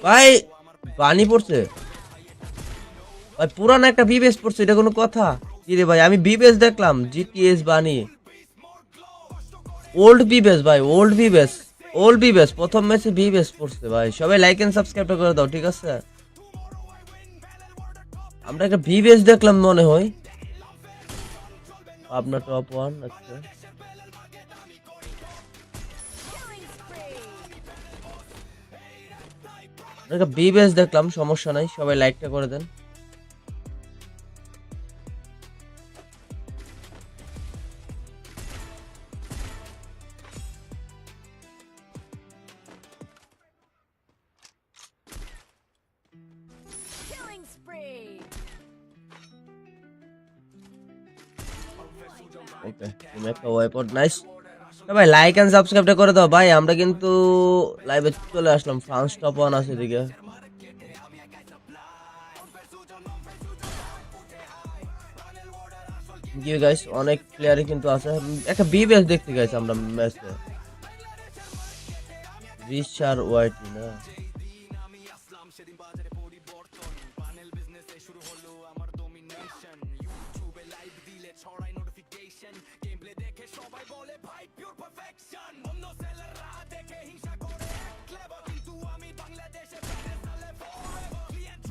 ভাই বানি পড়ছে ভাই, পুরান একটা বিবেস পড়ছে, এটা কোনো কথা? কি রে ভাই, আমি বিবেস দেখলাম, জিটিএস বানি, ওল্ড বিবেস ভাই, ওল্ড বিবেস প্রথম ম্যাচে বিবেস পড়ছে ভাই। সবাই লাইক এন্ড সাবস্ক্রাইব করে দাও, ঠিক আছে? আমরা একটা বিবেস দেখলাম মনে হয়, আপনার টপ ওয়ান। আচ্ছা, একটা বিবেস দেখলাম, সমস্যা নাই, সবাই লাইকটা করে দেন। ওকে, তুমি একটা ওয়েপন, নাইস। ভাই লাইক এন্ড সাবস্ক্রাইব করে দাও ভাই, আমরা কিন্তু লাইভে চলে আসলাম, ফ্রান্স টপ ওয়ান আছে এদিকে। জি গাইস, অনেক প্লেয়ারই কিন্তু আছে, একটা বিবেস দেখতে গাইস আমরা ম্যাচে। রিচার ওয়াইটি না,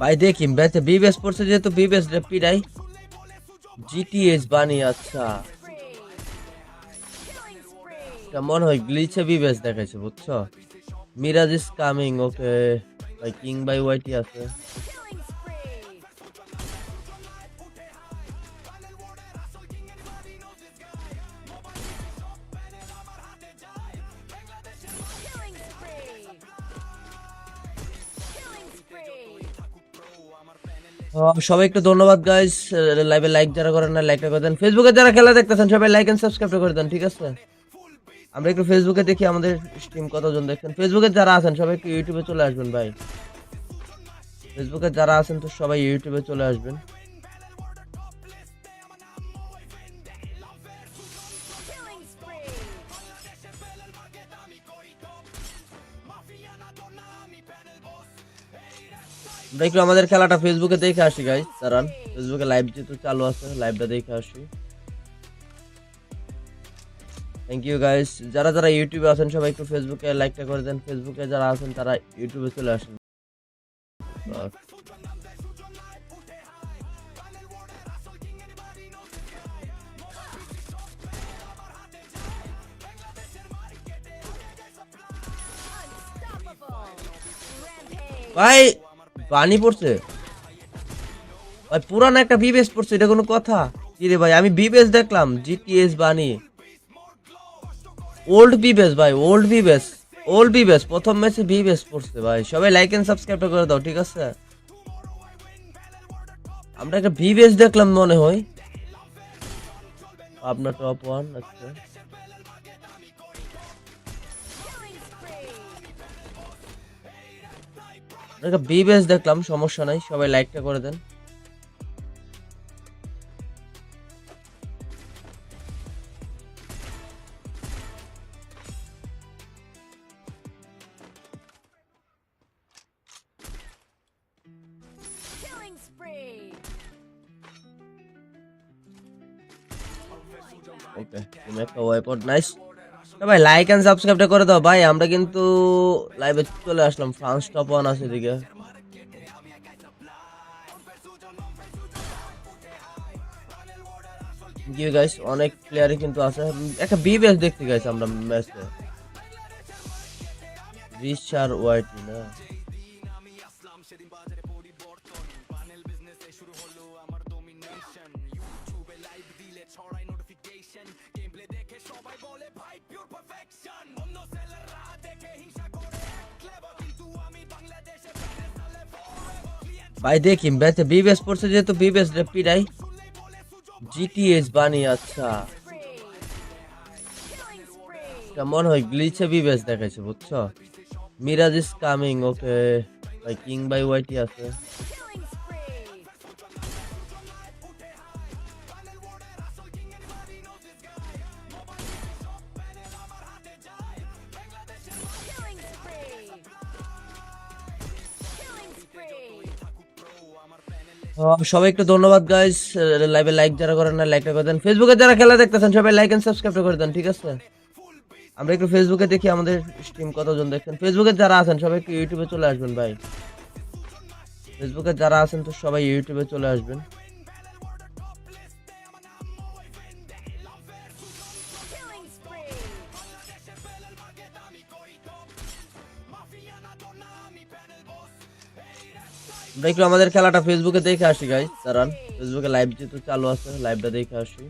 ভাই দেখি ম্যাচে বিবেস পড়ছে, যেহেতু বিবেস পিডাই জিটিএস বানি। আচ্ছা, মনে হয় গ্লিচে বিবেস দেখাইছে, বুঝছো? Miraj is coming. ওকে ভাই, কিং বাই ওয়াইটি আছে। সবাই একটু ধন্যবাদ গাইস, লাইভে লাইক যারা করেন না লাইকটা করে দেন, ফেসবুকে যারা খেলা দেখতেছেন সবাই লাইক এন্ড সাবস্ক্রাইব করে দেন, ঠিক আছে? আমরা একটু ফেসবুকে দেখি আমাদের স্ট্রিম কতজন দেখছেন। ফেসবুকে যারা আছেন সবাই একটু ইউটিউবে চলে আসবেন ভাই, ফেসবুকে যারা আছেন তো সবাই ইউটিউবে চলে আসবেন। আমরা একটু আমাদের খেলাটা ফেসবুকে দেখে আসি গাইস, দাঁড়ান, ফেসবুকে লাইভ যেহেতু চালু আছে লাইভটা দেখে আসি। থ্যাংক ইউ গাইস, যারা যারা ইউটিউবে আছেন সবাই একটু ফেসবুকে লাইকটা করে দেন, ফেসবুকে যারা আছেন তারা ইউটিউবে চলে আসেন। ভাই বানি পড়ছে ভাই, পুরান একটা বিবেস পড়ছে, এটা কোনো কথা? কি রে ভাই, আমি বিবেস দেখলাম, জিটিএস বানি, ওল্ড বিবেস ভাই, ওল্ড বিবেস প্রথম ম্যাচে বিবেস পড়ছে ভাই। সবাই লাইক এন্ড সাবস্ক্রাইব করে দাও, ঠিক আছে? আমরা একটা বিবেস দেখলাম মনে হয়, আপনার টপ ওয়ান। আচ্ছা, একটা বিবেস দেখলাম, সমস্যা নাই, সবাই লাইকটা করে দেন। ওকে, তুমি একটা ওয়েপন, নাইস। ভাই লাইক এন্ড সাবস্ক্রাইব করে দাও ভাই, আমরা কিন্তু লাইভে চলে আসলাম, ফ্রান্স টপ ওয়ান আছে এদিকে। জি গাইস, অনেক প্লেয়ারই কিন্তু আছে, একটা বিবেস দেখতে গাইস আমরা ম্যাচে। রিচার ওয়াইটি না, ভাই দেখি ম্যাচে বিবেস পড়ছে, যেহেতু বিবেস পিডাই জিটিএস বানি। আচ্ছা, মনে হয় গ্লিচে বিবেস দেখাইছে, বুঝছো? Miraj is coming. ওকে ভাই কিং বাই ওয়াইটি আছে। সবাই একটু ধন্যবাদ গাইস, লাইভে লাইক যারা করেন না লাইকটা করে দেন, ফেসবুকে যারা খেলা দেখতেছেন সবাই লাইক এন্ড সাবস্ক্রাইব করে দেন, ঠিক আছে? আমরা একটু ফেসবুকে দেখি আমাদের স্ট্রিম কতজন দেখছেন। ফেসবুকে যারা আছেন সবাই একটু ইউটিউবে চলে আসবেন ভাই। ফেসবুকে যারা আছেন তো সবাই ইউটিউবে চলে আসবেন। আমরা একটু আমাদের খেলাটা ফেসবুকে দেখে আসি গাইস, দাঁড়ান। ফেসবুকে লাইভ যেহেতু চালু আছে, লাইভটা দেখে আসি।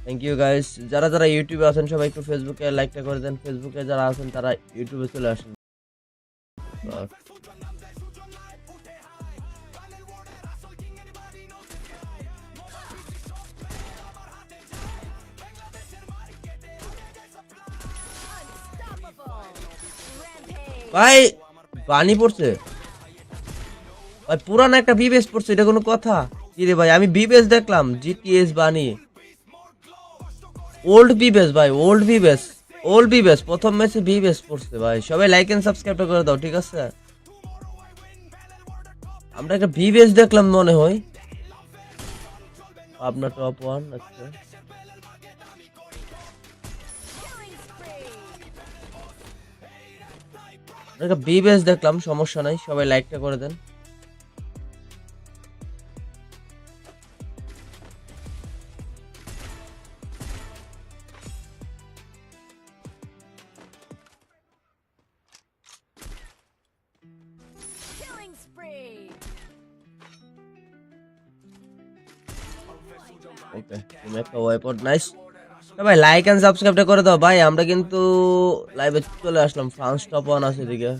থ্যাংক ইউ গাইস, যারা যারা ইউটিউবে আছেন সবাই একটু ফেসবুকে লাইকটা করে দেন, ফেসবুকে যারা আছেন তারা ইউটিউবে চলে আসেন। ভাই পানি পড়ছে ভাই, পুরান একটা বিবেস পড়ছে, এটা কোনো কথা? কি রে ভাই, আমি বিবেস দেখলাম জিটিএস বানি, ওল্ড বিবেস ভাই, ওল্ড বিবেস, ওল্ড বিবেস প্রথম ম্যাচে বিবেস পড়ছে ভাই। সবাই লাইক এন্ড সাবস্ক্রাইব করে দাও, ঠিক আছে? আমরা একটা বিবেস দেখলাম মনে হয়, আপনার টপ ওয়ান। আচ্ছা একটা বিবেস দেখলাম, সমস্যা নাই, সবাই লাইকটা করে দেন। ওকে, তুমি একটা ওয়েপন, নাইস। ভাই লাইক এন্ড সাবস্ক্রাইবটা করে দাও ভাই, আমরা কিন্তু লাইভে চলে আসলাম। ফ্রান্স টপ ওয়ান আছে এদিকে।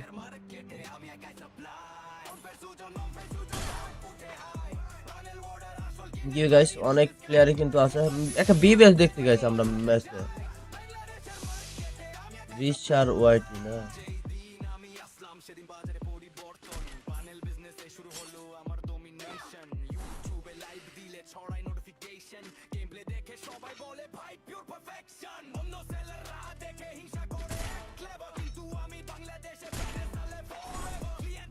গিয়ে গাইস অনেক প্লেয়ারই কিন্তু আছে, একটা বিবেস দেখতে গাইস আমরা ম্যাচে। রিচার ওয়াইটি না,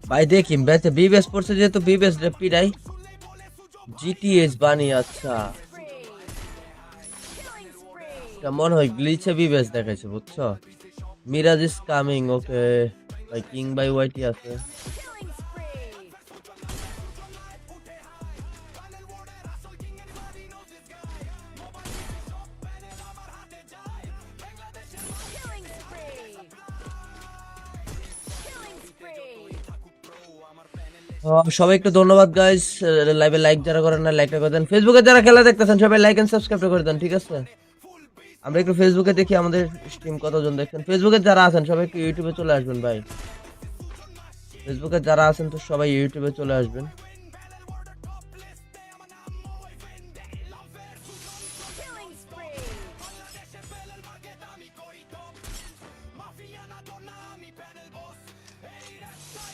ভাই দেখি ম্যাচে বিবেস পড়ছে যেহেতু বিবেস রে পিড়াই। জিটিএস বানি, আচ্ছা এটা মনে হয় গ্লিচে বিবেস দেখাইছে, বুঝছো? মিরাজ ইজ কামিং, ওকে। ভাই কিং বাই ওয়াইটি আছে। সবাই একটু ধন্যবাদ গাইস, লাইভে লাইক যারা করেন না লাইকটা করে দেন, ফেসবুকে যারা খেলা দেখতেছেন সবাই লাইক এন্ড সাবস্ক্রাইব করে দেন, ঠিক আছে? আমরা একটু ফেসবুকে দেখি আমাদের স্ট্রিম কতজন দেখছেন। ফেসবুকে যারা আছেন সবাই একটু ইউটিউবে চলে আসবেন ভাই। ফেসবুকে যারা আছেন তো সবাই ইউটিউবে চলে আসবেন।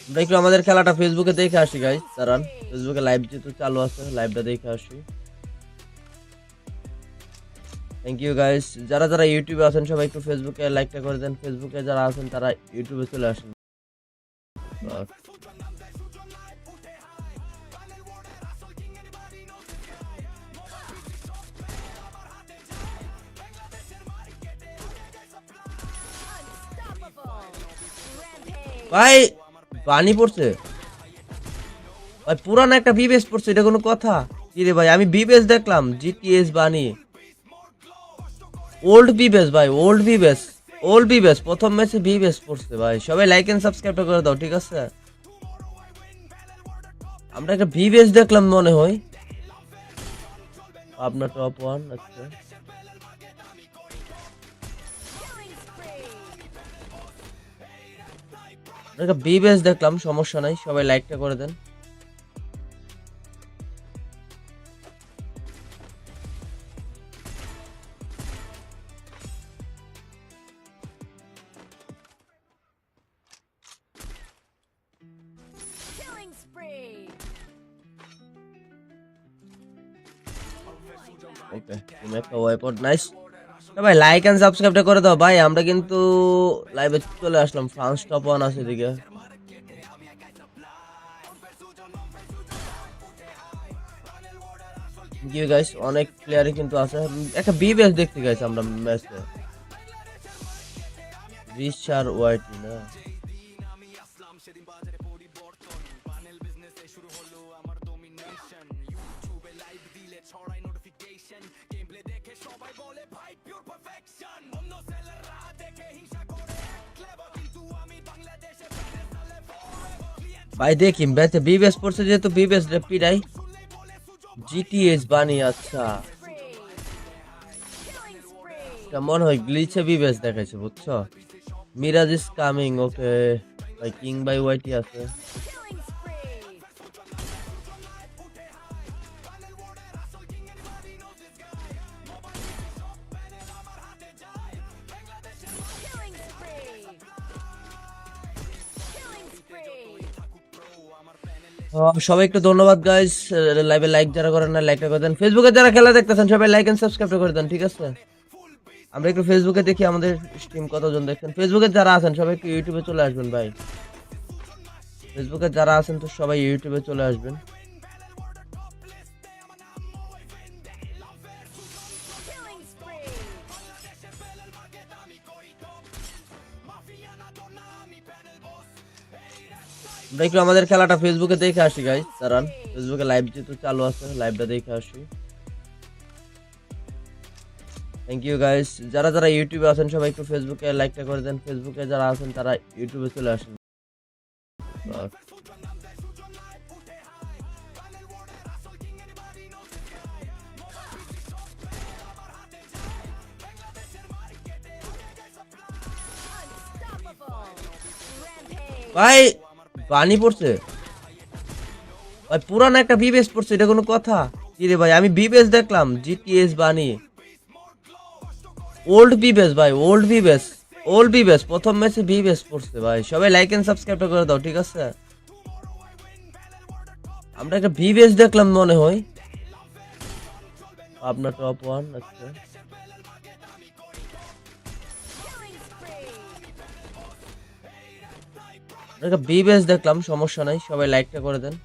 আমরা একটু আমাদের খেলাটা ফেসবুকে দেখে আসি গাইস, দাঁড়ান। ফেসবুকে লাইভ যেহেতু চালু আছে, লাইভটা দেখে আসি। থ্যাংক ইউ গাইস, যারা যারা ইউটিউবে আছেন সবাই একটু ফেসবুকে লাইকটা করে দেন, ফেসবুকে যারা আছেন তারা ইউটিউবে চলে আসেন। ভাই পানি পড়ছে ভাই, পুরান একটা বিবেস পড়ছে, এটা কোনো কথা? কি রে ভাই, আমি বিবেস দেখলাম জিটিএস বানি, ওল্ড বিবেস ভাই, ওল্ড বিবেস, ওল্ড বিবেস প্রথম ম্যাচে বিবেস পড়ছে ভাই। সবাই লাইক এন্ড সাবস্ক্রাইব করে দাও, ঠিক আছে? আমরা একটা বিবেস দেখলাম মনে হয়, আপনার টপ ওয়ান। আচ্ছা একটা বিবেস দেখলাম, সমস্যা নাই, সবাই লাইকটা করে দেন। ওকে, তুমি একটা ওয়েপন নাইস। ভাই লাইক এন্ড সাবস্ক্রাইবটা করে দাও ভাই, আমরা কিন্তু লাইভে চলে আসলাম। ফ্রান্স টপ 1 আছে এদিকে। জি গাইস, অনেক প্লেয়ারই কিন্তু আছে। একটা বিবিএস দেখতে গাইস আমরা ম্যাচে। রিচার ওয়াইটি না, ভাই দেখি ম্যাচে বিবিএস পড়ছে যেহেতু বিবিএস রে পিরাই। জিটিএস বানি, আচ্ছা এটা মনে হয় গ্লিচে বিবিএস দেখাইছে বুঝছো। মিরাজ ইজ কামিং, ওকে ভাই কিং বাই ওয়াইটি আছে। সবাই একটু ধন্যবাদ গাইস, লাইভে লাইক যারা করেন না লাইকটা করে দেন। ফেসবুকে যারা খেলা দেখতেছেন সবাই লাইক এন্ড সাবস্ক্রাইব করে দেন, ঠিক আছে। আমরা একটু ফেসবুকে দেখি আমাদের স্ট্রিম কতজন দেখছেন। ফেসবুকে যারা আছেন সবাই একটু ইউটিউবে চলে আসবেন ভাই। ফেসবুকে যারা আছেন তো সবাই ইউটিউবে চলে আসবেন। আমরা একটু আমাদের খেলাটা ফেসবুকে দেখে আসি গাইস, দাঁড়ান। ফেসবুকে লাইভ যেহেতু চালু আছে, লাইভটা দেখে আসি। থ্যাংক ইউ গাইস, যারা যারা ইউটিউবে আছেন সবাই একটু ফেসবুকে লাইকটা করে দেন। ফেসবুকে যারা আছেন তারা ইউটিউবে চলে আসেন। ভাই বানি পড়ছে ভাই, পুরান একটা বিবিএস পড়ছে, এটা কোনো কথা? কি রে ভাই, আমি বিবিএস দেখলাম জিটিএস বানি। ওল্ড বিবিএস ভাই, ওল্ড বিবিএস, ওল্ড বিবিএস প্রথম ম্যাচে বিবিএস পড়ছে ভাই। সবাই লাইক এন্ড সাবস্ক্রাইব করে দাও, ঠিক আছে। আমরা একটা বিবিএস দেখলাম মনে হয়, আপনার টপ 1। আচ্ছা একটা বিবিএস দেখলাম, সমস্যা নাই, সবাই লাইকটা করে দেন।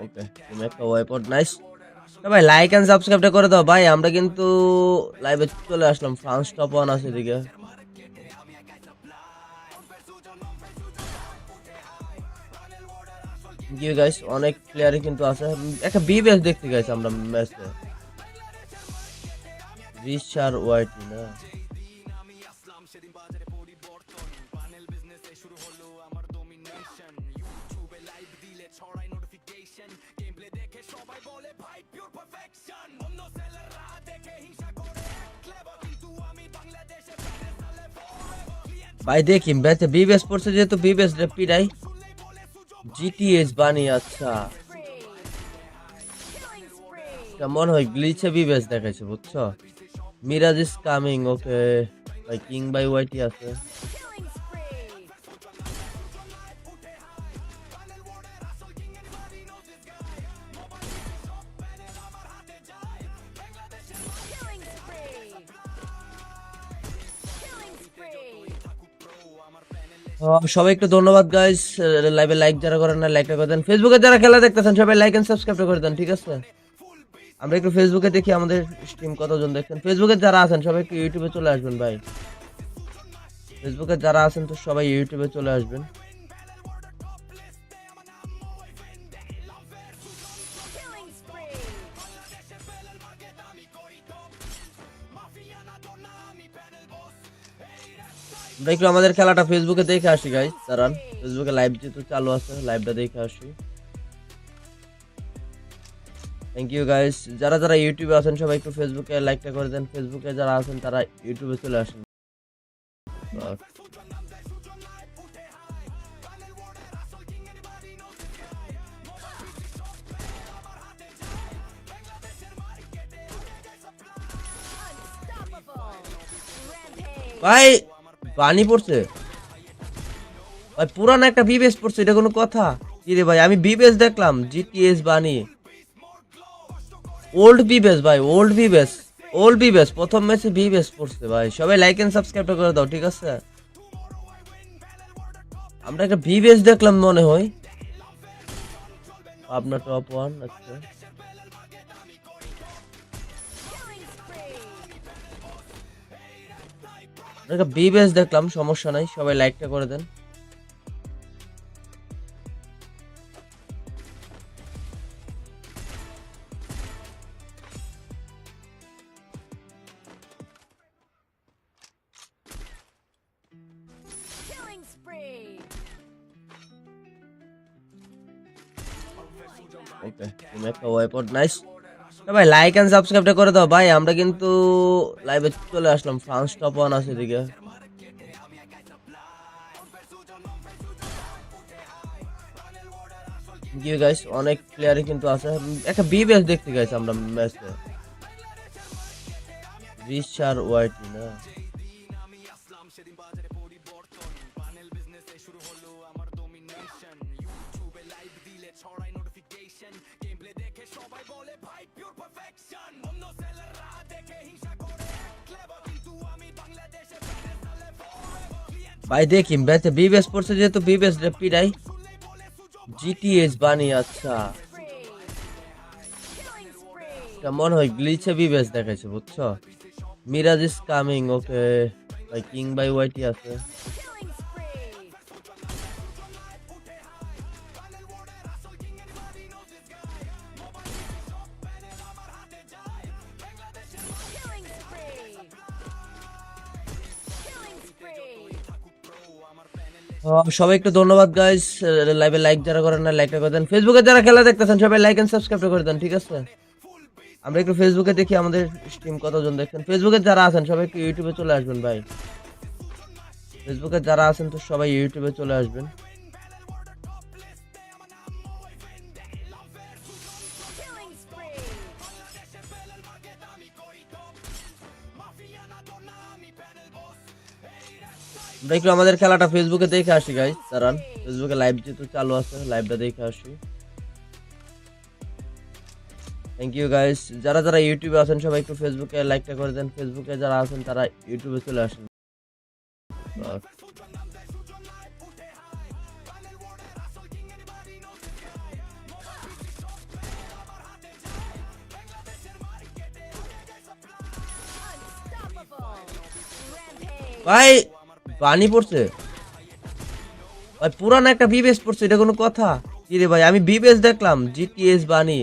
ওকে, তুমি একটা ওয়েপন নাইস। ভাই লাইক এন্ড সাবস্ক্রাইবটা করে দাও ভাই, আমরা কিন্তু লাইভে চলে আসলাম। ফ্রান্স টপ 1 আছে এদিকে। জি গাইস, অনেক প্লেয়ারই কিন্তু আছে। একটা বিবিএস দেখতে গাইস আমরা ম্যাচে। রিচার ওয়াইটি না, ভাই দেখি ম্যাচে বিবিএস পড়ছে যেহেতু বিবিএস রে পিরাই। জিটিএস বানি, আচ্ছা এটা মনে হয় গ্লিচে বিবিএস দেখাইছে বুঝছো। মিরাজ ইজ কামিং, ওকে ভাই কিং বাই ওয়াইটি আছে। সবাই একটু ধন্যবাদ গাইস, লাইভে লাইক যারা করেন না লাইকটা করে দেন। ফেসবুকে যারা খেলা দেখতেছেন সবাই লাইক এন্ড সাবস্ক্রাইব করে দেন, ঠিক আছে। আমরা একটু ফেসবুকে দেখি আমাদের স্ট্রিম কতজন দেখছেন। ফেসবুকে যারা আছেন সবাই একটু ইউটিউবে চলে আসবেন ভাই। ফেসবুকে যারা আছেন তো সবাই ইউটিউবে চলে আসবেন। আমরা একটু আমাদের খেলাটা ফেসবুকে দেখে আসি গাইস, দাঁড়ান। ফেসবুকে লাইভ যেহেতু চালু আছে, লাইভটা দেখে আসি। থ্যাংক ইউ গাইস, যারা যারা ইউটিউবে আছেন সবাই একটু ফেসবুকে লাইকটা করে দেন। ফেসবুকে যারা আছেন তারা ইউটিউবে চলে আসেন। ভাই বানি পড়ছে ভাই, পুরান একটা বিবেস পড়ছে, এটা কোনো কথা? কি রে ভাই, আমি বিবেস দেখলাম, জিটিএস বানি, ওল্ড বিবেস ভাই, ওল্ড বিবেস, ওল্ড বিবেস, প্রথম ম্যাচে বিবেস পড়ছে ভাই। সবাই লাইক এন্ড সাবস্ক্রাইব করে দাও, ঠিক আছে? আমরা একটা বিবেস দেখলাম মনে হয়, আপনার টপ ওয়ান। আচ্ছা, একটা বিবেস দেখলাম, সমস্যা নাই, সবাই লাইকটা করে দেন। Killing spree. ওকে, তুমি একটা ওয়েপন, নাইস। ভাই লাইক এন্ড সাবস্ক্রাইবটা করে দাও ভাই, আমরা কিন্তু লাইভে চলে আসলাম, ফ্রান্স টপ ওয়ান আছে এদিকে। গিয়ে গাইস অনেক প্লেয়ারই কিন্তু আছে, একটা বিবেস দেখতে গাইস আমরা ম্যাচে, রিচার ওয়াইটি না। ভাই দেখি ম্যাচে বিবেস পড়ছে, যেহেতু বিবেস রে পিরাই, জিটিএস বানি। আচ্ছা, Spree. Killing spree. এটা মনে হয় গ্লিচে বিবেস দেখাইছে, বুঝছো? Miraj is coming. ওকে ভাই, কিং বাই ওয়াইটি আছে। Killing spree. Killing spree. Killing spree. সবাই একটু ধন্যবাদ গাইস, লাইভে লাইক যারা করেন না লাইকটা করে দেন, ফেসবুকে যারা খেলা দেখতেছেন সবাই লাইক এন্ড সাবস্ক্রাইব করে দেন, ঠিক আছে? আমরা একটু ফেসবুকে দেখি আমাদের স্ট্রিম কতজন দেখছেন। ফেসবুকে যারা আছেন সবাই একটু ইউটিউবে চলে আসবেন ভাই, ফেসবুকে যারা আছেন তো সবাই ইউটিউবে চলে আসবেন। Killing spree. আমরা একটু আমাদের খেলাটা ফেসবুকে দেখে আসি গাইস, দাঁড়ান, ফেসবুকে লাইভ যেহেতু চালু আছে লাইভটা দেখে আসি। থ্যাংক ইউ গাইস, যারা যারা ইউটিউবে আছেন সবাই একটু ফেসবুকে লাইকটা করে দেন, ফেসবুকে যারা আছেন তারা ইউটিউবে চলে আসেন। Unstoppable. Rampage. ভাই বানি পড়ছে ভাই, পুরান একটা বিবেস পড়ছে, এটা কোনো কথা? কি রে ভাই, আমি বিবেস দেখলাম, জিটিএস বানি,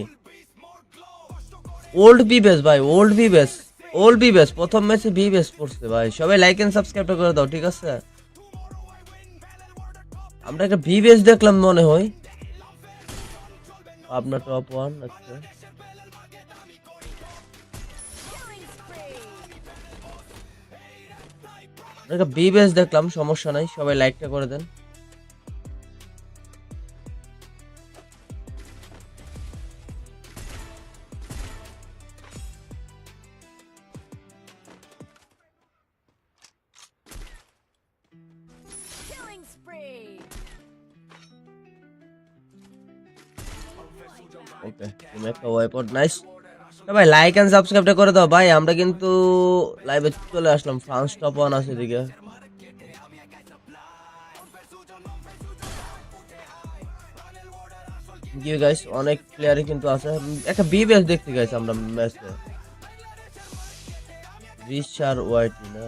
ওল্ড বিবেস ভাই, ওল্ড বিবেস, ওল্ড বিবেস, প্রথম ম্যাচে বিবেস পড়ছে ভাই। সবাই লাইক এন্ড সাবস্ক্রাইব করে দাও, ঠিক আছে? আমরা একটা বিবেস দেখলাম মনে হয়, আপনার টপ ওয়ান। আচ্ছা, Killing spree. আমরা একটা বিবেস দেখলাম, সমস্যা নাই, সবাই লাইকটা করে দেন। Killing spree. ওকে, তুমি একটা ওয়েপন, নাইস। ভাই লাইক এন্ড সাবস্ক্রাইবটা করে দাও ভাই, আমরা কিন্তু লাইভে চলে আসলাম, ফ্রান্স টপ ওয়ান আছে এদিকে। গিয়ে গাইস অনেক প্লেয়ারই কিন্তু আছে, একটা বিবেস দেখতে গাইস আমরা ম্যাচে, রিচার ওয়াইটি না।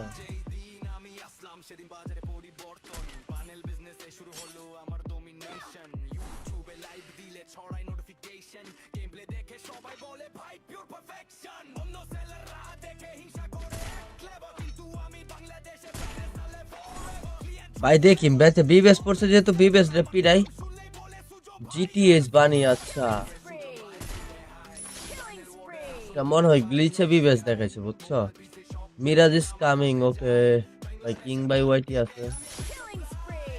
ভাই দেখি ম্যাচে বিবেস পড়ছে, যেহেতু বিবেস রে পিরাই, জিটিএস বানি। আচ্ছা, Spree. Killing spree. এটা মনে হয় গ্লিচে বিবেস দেখাইছে, বুঝছো? Miraj is coming. ওকে ভাই, কিং বাই ওয়াইটি আছে। Killing spree.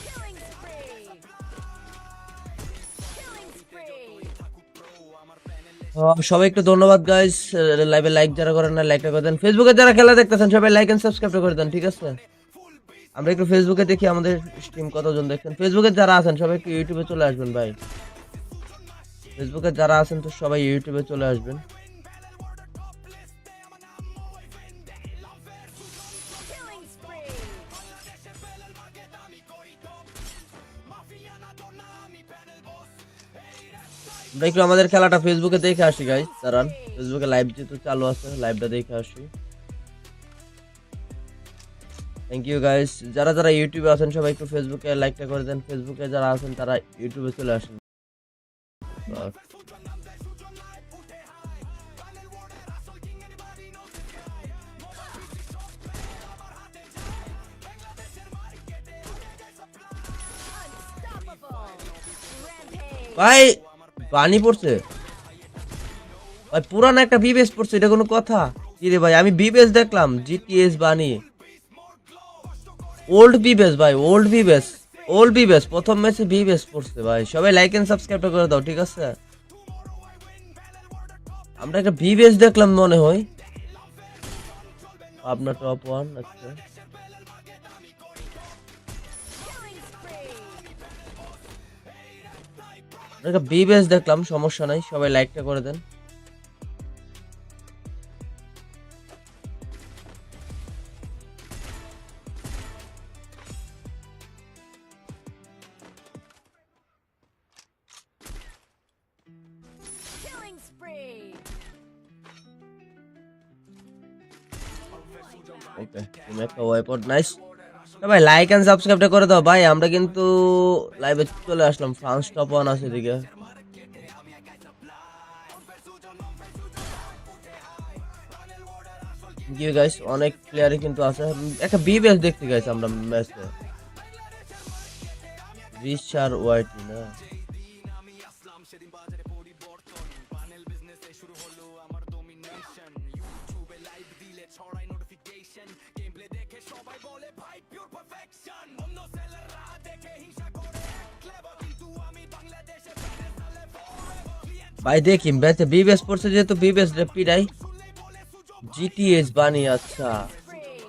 Killing spree. সবাই একটু ধন্যবাদ গাইস, লাইভে লাইক যারা করেন না লাইকটা করে দেন, ফেসবুকে যারা খেলা দেখতেছেন সবাই লাইক এন্ড সাবস্ক্রাইব করে দেন, ঠিক আছে? আমরা একটু ফেসবুকে দেখি আমাদের স্ট্রিম কতজন দেখছেন। ফেসবুকে যারা আছেন সবাই একটু ইউটিউবে চলে আসবেন ভাই। ফেসবুকে যারা আছেন তো সবাই ইউটিউবে চলে আসবেন। Killing spree. আমরা একটু আমাদের খেলাটা ফেসবুকে দেখে আসি গাইস, দাঁড়ান। ফেসবুকে লাইভ যেহেতু চালু আছে, লাইভটা দেখে আসি। থ্যাংক ইউ গাইস, যারা যারা ইউটিউবে আছেন সবাই একটু ফেসবুকে লাইকটা করে দেন, ফেসবুকে যারা আছেন তারা ইউটিউবে চলে আসেন। বাস। Unstoppable. Rampage. ভাই পানি পড়ছে ভাই, পুরান একটা বিবেস পড়ছে, এটা কোনো কথা? কি রে ভাই, আমি বিবেস দেখলাম জিটিএস বানি, ওল্ড বিবেস ভাই, ওল্ড বিবেস, ওল্ড বিবেস প্রথম ম্যাচে বিবেস পড়ছে ভাই। সবাই লাইক এন্ড সাবস্ক্রাইব করে দাও, ঠিক আছে? আমরা একটা বিবেস দেখলাম মনে হয়, আপনার টপ ওয়ান। আচ্ছা Killing spree. আমরা একটা বিবেস দেখলাম, সমস্যা নাই, সবাই লাইকটা করে দেন। Killing spree. ওকে, তুমি একটা ওয়েপন, নাইস। ভাই লাইক এন্ড সাবস্ক্রাইবটা করে দাও ভাই, আমরা কিন্তু লাইভে চলে আসলাম, ফ্রান্স টপ ওয়ান আছে এদিকে। জি গাইস, অনেক প্লেয়ারই কিন্তু আছে, একটা বিবেস দেখতে গাইস আমরা ম্যাচে। রিচার ওয়াইটি না, ভাই দেখি ম্যাচে বিবেস পড়ছে যেহেতু বিবেস রে পিড়াই। জিটিএস বানি, আচ্ছা Spree.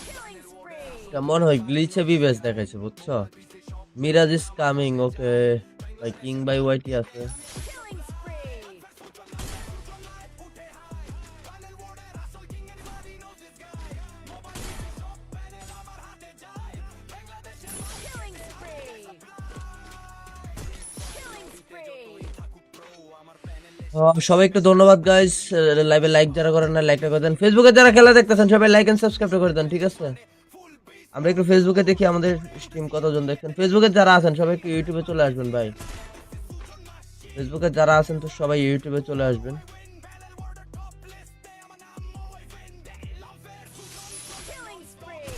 Killing spree. এটা মনে হয় গ্লিচে বিবেস দেখাইছে, বুঝছো? মিরাজ ইজ কামিং, ওকে ভাই, কিং বাই ওয়াইটি আছে। Killing spree. Killing spree. Killing spree. সবাই একটু ধন্যবাদ গাইস, লাইভে লাইক যারা করেন না লাইকটা করে দেন, ফেসবুকে যারা খেলা দেখতেছেন সবাই লাইক এন্ড সাবস্ক্রাইব করে দেন, ঠিক আছে? আমরা একটু ফেসবুকে দেখি আমাদের স্ট্রিম কতজন দেখছেন। ফেসবুকে যারা আছেন সবাই একটু ইউটিউবে চলে আসবেন ভাই। ফেসবুকে যারা আছেন তো সবাই ইউটিউবে চলে আসবেন। Killing spree.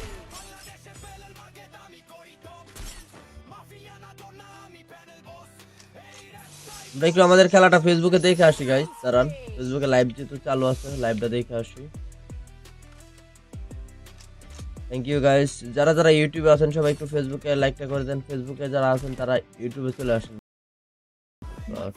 আমরা একটু আমাদের খেলাটা ফেসবুকে দেখে আসি গাইস, দাঁড়ান। ফেসবুকে লাইভ যেহেতু চালু আছে, লাইভটা দেখে আসি। থ্যাংক ইউ গাইস, যারা যারা ইউটিউবে আছেন সবাই একটু ফেসবুকে লাইকটা করে দেন, ফেসবুকে যারা আছেন তারা ইউটিউবে চলে আসেন। বাস।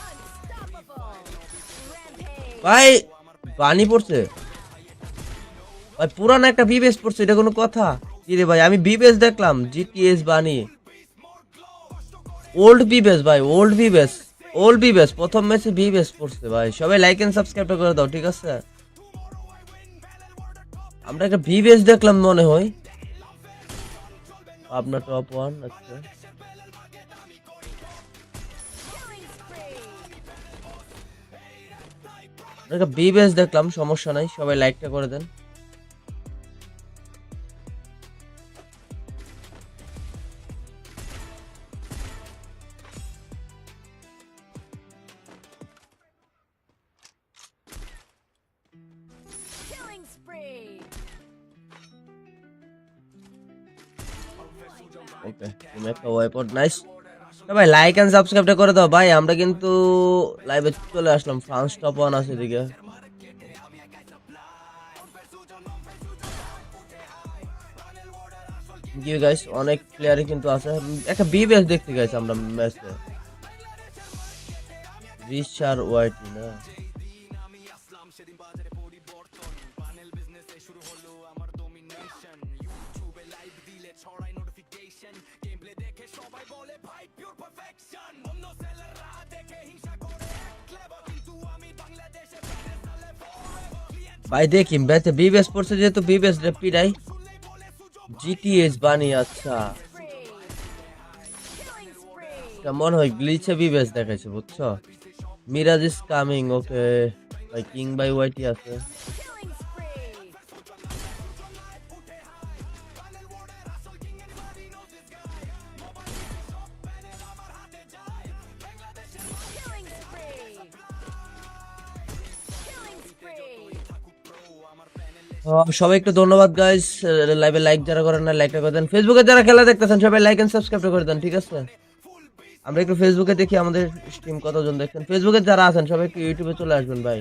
Unstoppable. Rampage. ভাই পানি পড়ছে ভাই, পুরান একটা বিবেস পড়ছে, এটা কোনো কথা? কি রে ভাই, আমি বিবেস দেখলাম জিটিএস বানি, ওল্ড বিবেস ভাই, ওল্ড বিবেস, ওল্ড বিবেস প্রথম ম্যাচে বিবেস পড়ছে ভাই। সবাই লাইক এন্ড সাবস্ক্রাইব করে দাও, ঠিক আছে? আমরা একটা বিবেস দেখলাম মনে হয়, আপনার টপ ওয়ান। আচ্ছা Killing spree. আমরা একটা বিবেস দেখলাম, সমস্যা নাই, সবাই লাইকটা করে দেন। Killing spree. ওকে, তুমি একটা ওয়েপন, নাইস। ভাই লাইক এন্ড সাবস্ক্রাইবটা করে দাও ভাই, আমরা কিন্তু লাইভে চলে আসলাম, ফ্রান্স টপ ওয়ান আছে এদিকে। ইউ গাইস, অনেক প্লেয়ারই কিন্তু আছে। একটা বি বেস দেখতে গাইস আমরা ম্যাচে। রিচার ওয়াইটি না, ভাই দেখি ম্যাচে বি বেস পড়ছে যেহেতু বি বেস রে পিরাই। জিটিএস বানি, আচ্ছা Spree. Killing spree. এটা মনে হয় গ্লিচে বি বেস দেখাইছে বুঝছো। মিরাজ ইজ কামিং, ওকে ভাই কিং বাই ওয়াইটি আছে। Killing spree. Killing spree. Killing spree. সবাই একটু ধন্যবাদ গাইস, লাইভে লাইক যারা করেন না লাইকটা করে দেন। ফেসবুকে যারা খেলা দেখতেছেন সবাই লাইক এন্ড সাবস্ক্রাইব করে দেন, ঠিক আছে। আমরা একটু ফেসবুকে দেখি আমাদের স্ট্রিম কতজন দেখছেন। ফেসবুকে যারা আছেন সবাই একটু ইউটিউবে চলে আসবেন ভাই।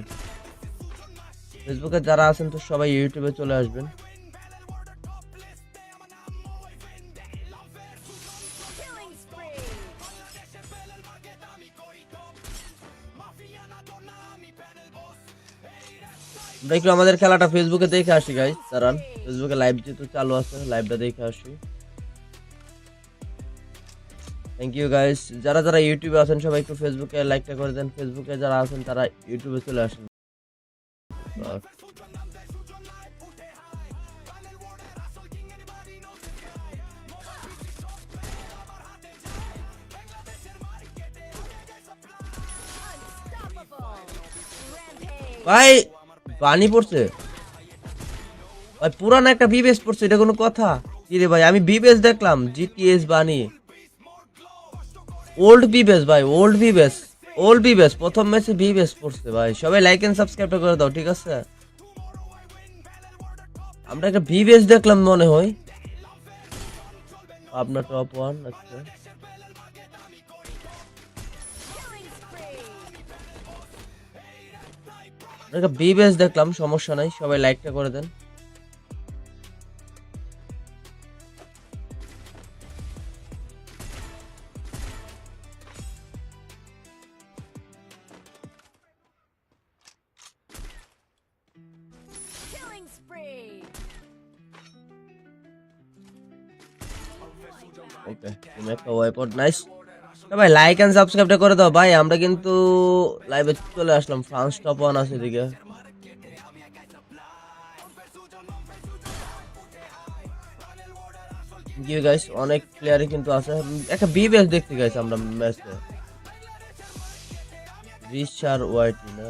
ফেসবুকে যারা আছেন তো সবাই ইউটিউবে চলে আসবেন। Killing spree. আমরা একটু আমাদের খেলাটা ফেসবুকে দেখে আসি গাইস, দাঁড়ান। ফেসবুকে লাইভ যেহেতু চালু আছে লাইভটা দেখে আসি। থ্যাংক ইউ গাইস, যারা যারা ইউটিউবে আছেন সবাই একটু ফেসবুকে লাইকটা করে দেন। ফেসবুকে যারা আছেন তারা ইউটিউবে চলে আসেন। Unstoppable. Rampage. ভাই পানি পড়ছে ভাই, পুরান একটা বিবেস পড়ছে, এটা কোনো কথা? কি রে ভাই, আমি বিবেস দেখলাম জিটিএস বানি। ওল্ড বিবেস ভাই, ওল্ড বিবেস, ওল্ড বিবেস প্রথম ম্যাচে বিবেস পড়ছে ভাই। সবাই লাইক এন্ড সাবস্ক্রাইব করে দাও, ঠিক আছে। আমরা একটা বিবেস দেখলাম মনে হয়, আপনার টপ ওয়ান। আচ্ছা Killing spree. আমরা একটা বিবেস দেখলাম, সমস্যা নাই, সবাই লাইকটা করে দেন। Killing spree. ওকে, তুমি একটা ওয়েপন, নাইস। ভাই লাইক এন্ড সাবস্ক্রাইবটা করে দাও ভাই। আমরা কিন্তু লাইভে চলে আসলাম, ফ্রান্স টপ ওয়ান আছে এদিকে। জি গাইস, অনেক প্লেয়ারই কিন্তু আছে। একটা বি বেস দেখতে গাইস আমরা ম্যাচে। রিচার ওয়াইটি না,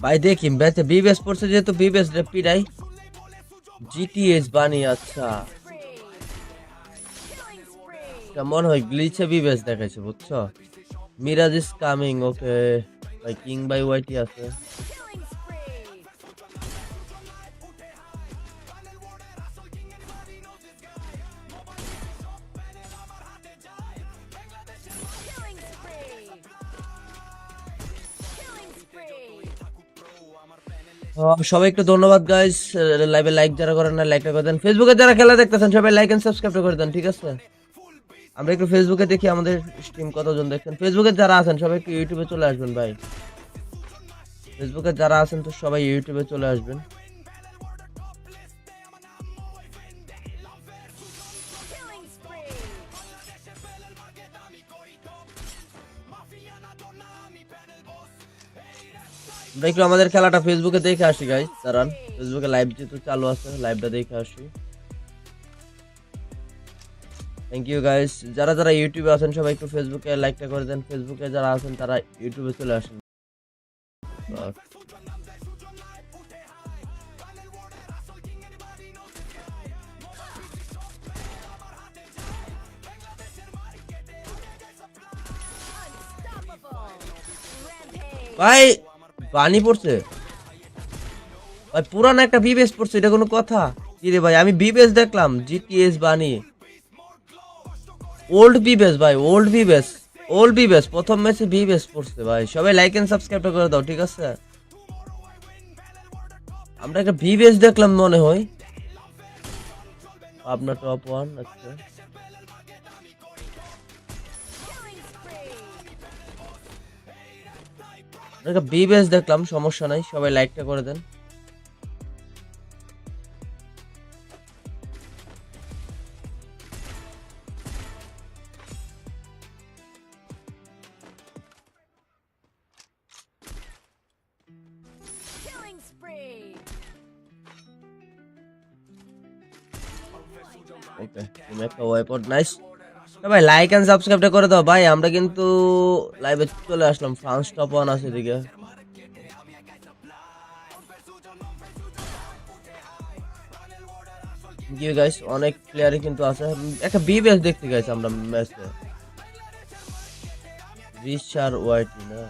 ভাই দেখি ম্যাচে বি বেস পড়ছে যেহেতু বি বেস রে পিরাই। জিটিএস বানি, আচ্ছা Spree. Killing spree. এটা মনে হয় গ্লিচে বি বেস দেখাইছে বুঝছো। মিরাজ ইজ কামিং, ওকে ভাই কিং বাই ওয়াইটি আছে। Killing spree. Killing spree. Killing spree. সবাই একটু ধন্যবাদ গাইস, লাইভে লাইক যারা করেন না লাইকটা করে দেন। ফেসবুকে যারা খেলা দেখতেছেন সবাই লাইক এন্ড সাবস্ক্রাইব করে দেন, ঠিক আছে। আমরা একটু ফেসবুকে দেখি আমাদের স্ট্রিম কতজন দেখছেন। ফেসবুকে যারা আছেন সবাই একটু ইউটিউবে চলে আসবেন ভাই। ফেসবুকে যারা আছেন তো সবাই ইউটিউবে চলে আসবেন। Killing spree. আমরা একটু আমাদের খেলাটা ফেসবুকে দেখে আসি গাইস, দাঁড়ান। ফেসবুকে লাইভ যেহেতু চালু আছে লাইভটা দেখে আসি। থ্যাংক ইউ গাইস, যারা যারা ইউটিউবে আছেন সবাই একটু ফেসবুকে লাইকটা করে দেন। ফেসবুকে যারা আছেন তারা ইউটিউবে চলে আসেন। Unstoppable. Rampage. ভাই পানি পড়ছে ভাই, পুরান একটা বিবেস পড়ছে, এটা কোনো কথা? কি রে ভাই, আমি বিবেস দেখলাম জিটিএস বানি। ওল্ড বিবেস ভাই, ওল্ড বিবেস, ওল্ড বিবেস প্রথম ম্যাচে বিবেস পড়ছে ভাই। সবাই লাইক এন্ড সাবস্ক্রাইব করে দাও, ঠিক আছে? আমরা একটা বিবেস দেখলাম মনে হয়, আপনার টপ ওয়ান। আচ্ছা, Killing spree. আমরা একটা বিবেস দেখলাম, সমস্যা নাই, সবাই লাইকটা করে দেন। Killing spree. ওকে, তুমি একটা ওয়েপন, নাইস। ভাই লাইক এন্ড সাবস্ক্রাইবটা করে দাও ভাই। আমরা কিন্তু লাইভে চলে আসলাম, ফ্রান্স টপ ওয়ান আছে এদিকে। গিয়ে গাইস অনেক প্লেয়ারই কিন্তু আছে। একটা বিবেস দেখতে গাইস আমরা ম্যাচে, রিচার ওয়াইটি না।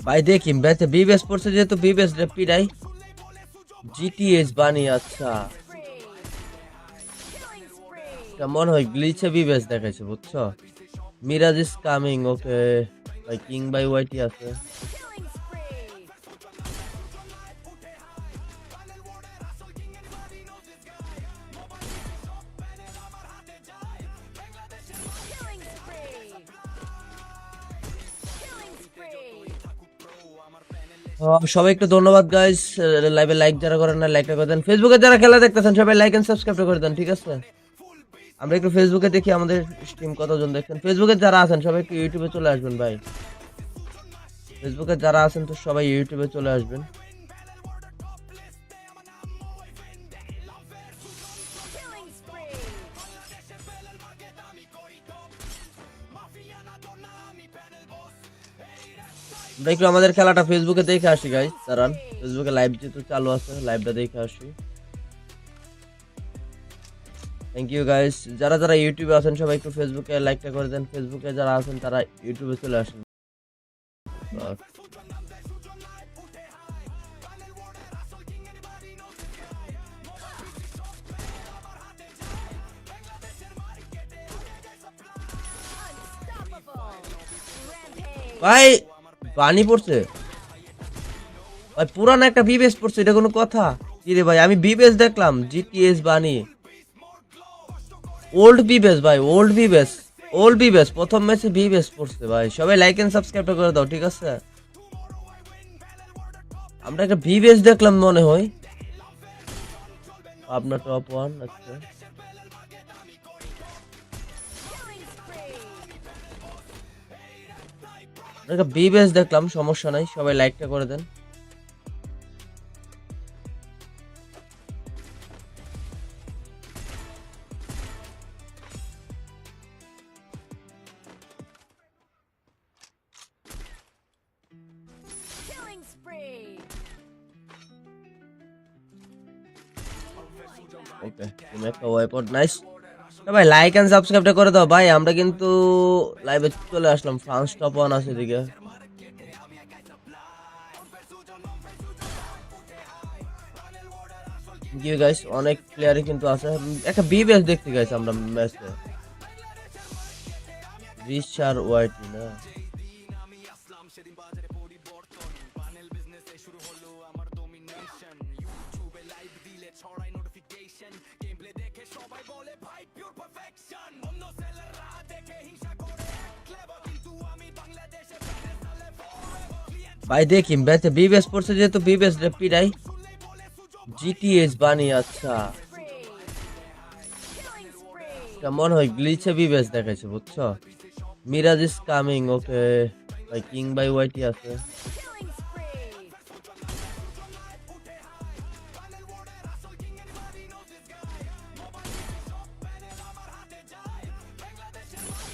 ভাই দেখি ম্যাচে বিবেস পড়ছে, যেহেতু বিবেস রে পিডাই জিটিএস বানি। আচ্ছা, Spree. Killing spree. এটা মনে হয় গ্লিচে বিবেস দেখাইছে, বুঝছো? Miraj is coming. ওকে ভাই, কিং বাই ওয়াইটি আছে। Killing spree. Killing spree. Killing spree. সবাই একটু ধন্যবাদ গাইস, লাইভে লাইক যারা করেন না লাইকটা করে দেন। ফেসবুকে যারা খেলা দেখতেছেন সবাই লাইক এন্ড সাবস্ক্রাইব করে দেন, ঠিক আছে? আমরা একটু ফেসবুকে দেখি আমাদের স্ট্রিম কতজন দেখছেন। ফেসবুকে যারা আছেন সবাই একটু ইউটিউবে চলে আসবেন ভাই। ফেসবুকে যারা আছেন তো সবাই ইউটিউবে চলে আসবেন। Killing spree. আমরা একটু আমাদের খেলাটা ফেসবুকে দেখে আসি গাইস, দাঁড়ান। ফেসবুকে লাইভ যেহেতু চালু আছে, লাইভটা দেখে আসি। Thank you guys. যারা যারা ইউটিউবে আছেন সবাই একটু ফেসবুকে লাইকটা করে দেন। ফেসবুকে যারা আছেন তারা ইউটিউবে চলে আসেন। Unstoppable. Rampage. ভাই পানি পড়ছে ভাই, পুরান একটা বিবেস পড়ছে, এটা কোনো কথা? কি রে ভাই, আমি বিবেস দেখলাম জিটিএস বানি। ওল্ড বিবেস ভাই, ওল্ড বিবেস, ওল্ড বিবেস প্রথম ম্যাচে বিবেস পড়ছে ভাই। সবাই লাইক এন্ড সাবস্ক্রাইব করে দাও, ঠিক আছে? আমরা একটা বিবেস দেখলাম মনে হয়, আপনার টপ ওয়ান। আচ্ছা, Killing spree. আমরা একটা বিবেস দেখলাম, সমস্যা নাই, সবাই লাইকটা করে দেন। Killing spree. ওকে, তুমি একটা ওয়েপন, নাইস। ভাই লাইক এন্ড সাবস্ক্রাইবটা করে দাও ভাই। আমরা কিন্তু লাইভে চলে আসলাম, ফ্রান্স টপ ওয়ান আছে এদিকে। গিয়ে গাইস অনেক প্লেয়ারই কিন্তু আছে। একটা বিবেস দেখতে গাইস আমরা ম্যাচে, রিচার ওয়াইটি না। ভাই দেখি ম্যাচে বিবেস পড়ছে, যেহেতু বিবেস রে পিডাই জিটিএস বানি। আচ্ছা, Spree. Killing spree. এটা মনে হয় গ্লিচে বিবেস দেখাইছে, বুঝছো? Miraj is coming. ওকে ভাই, কিং বাই ওয়াইটি আছে। Killing spree.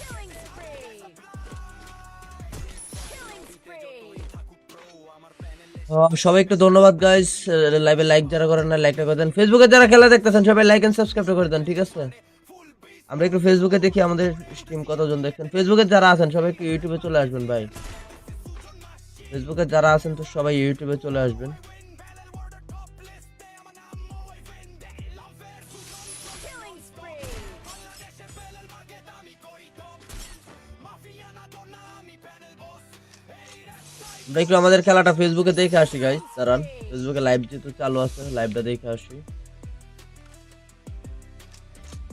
Killing spree. Killing spree. সবাই একটু ধন্যবাদ গাইস, লাইভে লাইক যারা করেন না লাইকটা করে দেন, ফেসবুকে যারা খেলা দেখতেছেন সবাই লাইক এন্ড সাবস্ক্রাইব করে দেন, ঠিক আছে? আমরা একটু ফেসবুকে দেখি আমাদের স্ট্রিম কতজন দেখছেন। ফেসবুকে যারা আছেন সবাই একটু ইউটিউবে চলে আসবেন ভাই। ফেসবুকে যারা আছেন তো সবাই ইউটিউবে চলে আসবেন। Killing spree. আমরা একটু আমাদের খেলাটা ফেসবুকে দেখে আসি গাইস, দাঁড়ান। ফেসবুকে লাইভ যেহেতু চালু আছে, লাইভটা দেখে আসি।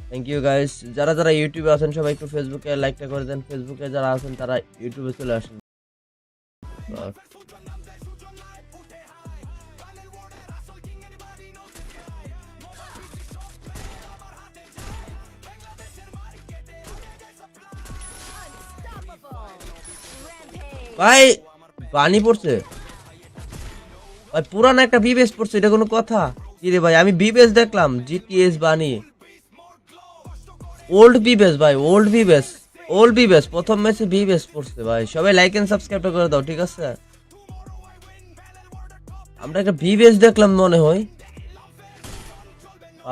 থ্যাংক ইউ গাইস, যারা যারা ইউটিউবে আছেন সবাই একটু ফেসবুকে লাইকটা করে দেন, ফেসবুকে যারা আছেন তারা ইউটিউবে চলে আসেন। বাস। Unstoppable. Rampage. ভাই পানি পড়ছে ভাই, পুরান একটা বিবেস পড়ছে, এটা কোনো কথা? কি রে ভাই, আমি বিবেস দেখলাম জিটিএস বানি, ওল্ড বিবেস ভাই, ওল্ড বিবেস প্রথম ম্যাচে বিবেস পড়ছে ভাই। সবাই লাইক এন্ড সাবস্ক্রাইব করে দাও, ঠিক আছে? আমরা একটা বিবেস দেখলাম মনে হয়,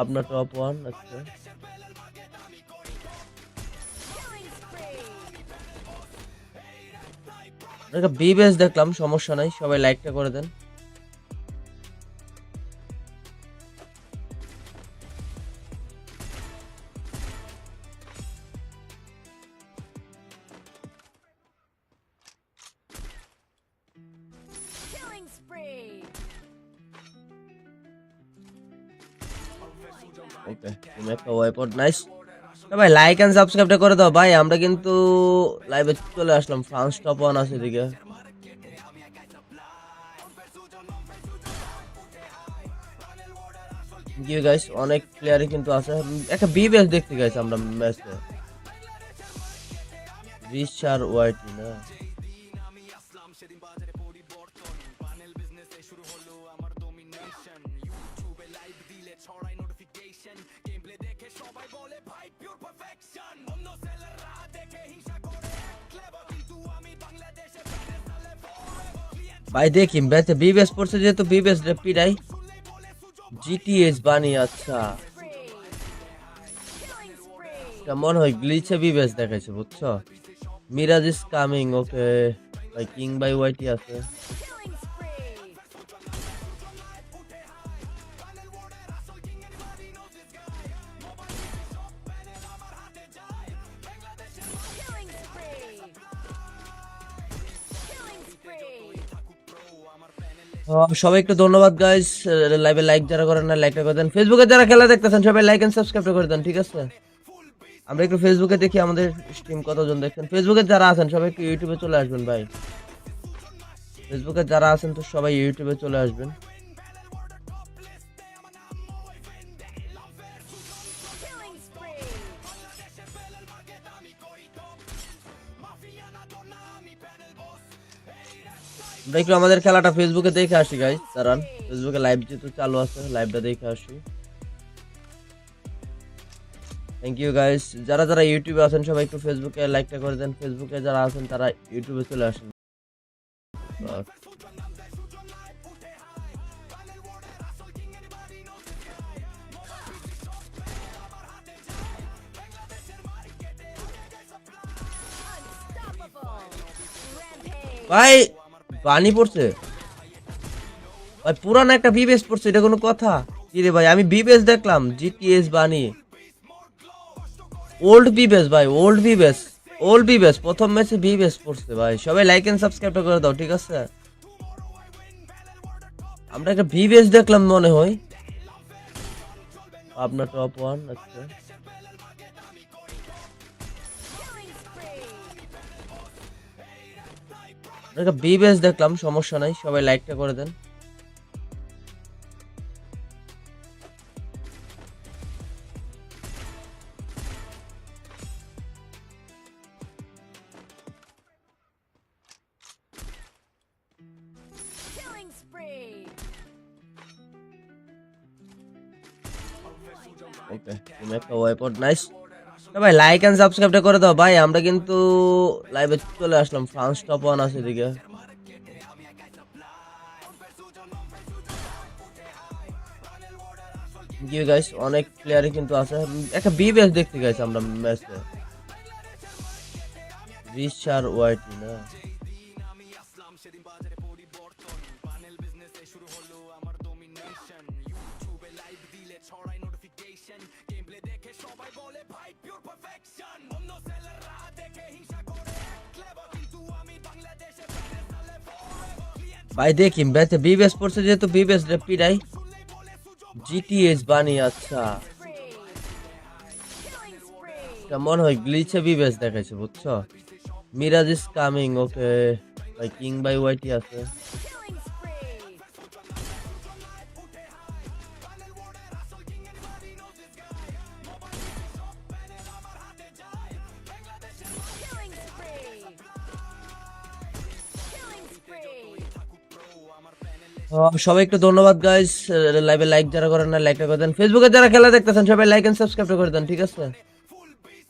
আপনার টপ ওয়ান। আচ্ছা Killing spree. আমরা একটা বিবেস দেখলাম, সমস্যা নাই, সবাই লাইকটা করে দেন। Killing spree. ওকে, তুমি একটা ওয়েপন, নাইস। ভাই লাইক এন্ড সাবস্ক্রাইবটা করে দাও ভাই, আমরা কিন্তু লাইভে চলে আসলাম, ফ্রান্স টপ ওয়ান আছে এদিকে। জি গাইস, অনেক প্লেয়ারই কিন্তু আছে, একটা বিবেস দেখতে গাইস আমরা ম্যাচে। রিচার ওয়াইটি না, ভাই দেখি ম্যাচে বিবেস পড়ছে যেহেতু বিবেস পিটাই। জিটিএস বানি, আচ্ছা Spree. Killing spree. এটা মনে হয় গ্লিচে বিবেস দেখাইছে, বুঝছো? মিরাজ ইজ কামিং, ওকে ভাই, কিং বাই ওয়াইটি আছে। Killing spree. Killing spree. Killing spree. সবাই একটু ধন্যবাদ গাইস, লাইভে লাইক যারা করেন না লাইকটা করে দেন, ফেসবুকে যারা খেলা দেখতেছেন সবাই লাইক এন্ড সাবস্ক্রাইব করে দেন, ঠিক আছে? আমরা একটু ফেসবুকে দেখি আমাদের স্ট্রিম কতজন দেখছেন। ফেসবুকে যারা আছেন সবাই একটু ইউটিউবে চলে আসবেন ভাই। ফেসবুকে যারা আছেন তো সবাই ইউটিউবে চলে আসবেন। Killing spree. আমরা একটু আমাদের খেলাটা ফেসবুকে দেখে আসি গাইস, দাঁড়ান। ফেসবুকে লাইভ যেহেতু চালু আছে, লাইভটা দেখে আসি। থ্যাংক ইউ গাইস, যারা যারা ইউটিউবে আছেন সবাই একটু ফেসবুকে লাইকটা করে দেন, ফেসবুকে যারা আছেন তারা ইউটিউবে চলে আসেন। বাস। Unstoppable. Rampage. ভাই পানি পড়ছে ভাই, পুরান একটা বিবেস পড়ছে, এটা কোনো কথা? কি রে ভাই, আমি বিবেস দেখলাম জিটিএস বানি, ওল্ড বিবেস ভাই, ওল্ড বিবেস প্রথম ম্যাচে বিবেস পড়ছে ভাই। সবাই লাইক এন্ড সাবস্ক্রাইব করে দাও, ঠিক আছে? আমরা একটা বিবেস দেখলাম মনে হয়, আপনার টপ ওয়ান। আচ্ছা Killing spree. আমরা একটা বিবেস দেখলাম, সমস্যা নাই, সবাই লাইকটা করে দেন। Killing spree. ওকে, তুমি একটা ওয়েপন, নাইস। ভাই লাইক এন্ড সাবস্ক্রাইবটা করে দাও ভাই, আমরা কিন্তু লাইভে চলে আসলাম, ফ্রান্স টপ ওয়ান আছে এদিকে। ইউ গাইস, অনেক প্লেয়ারই কিন্তু আছে। একটা বি বেস দেখতে গাইস আমরা ম্যাচে। রিচার ওয়াইটি না, ভাই দেখি ম্যাচে বি বেস পড়ছে যেহেতু বি বেস পিডাই জিটিএস বানি। আচ্ছা, Spree. Killing spree. এটা মনে হয় গ্লিচে বি বেস দেখাইছে, বুঝছো? Miraj is coming. ওকে ভাই, কিং বাই ওয়াইটি আছে। Killing spree. Killing spree. Killing spree. সবাই একটু ধন্যবাদ গাইস, লাইভে লাইক যারা করেন না লাইকটা করে দেন। ফেসবুকে যারা খেলা দেখতেছেন সবাই লাইক এন্ড সাবস্ক্রাইব করে দেন, ঠিক আছে?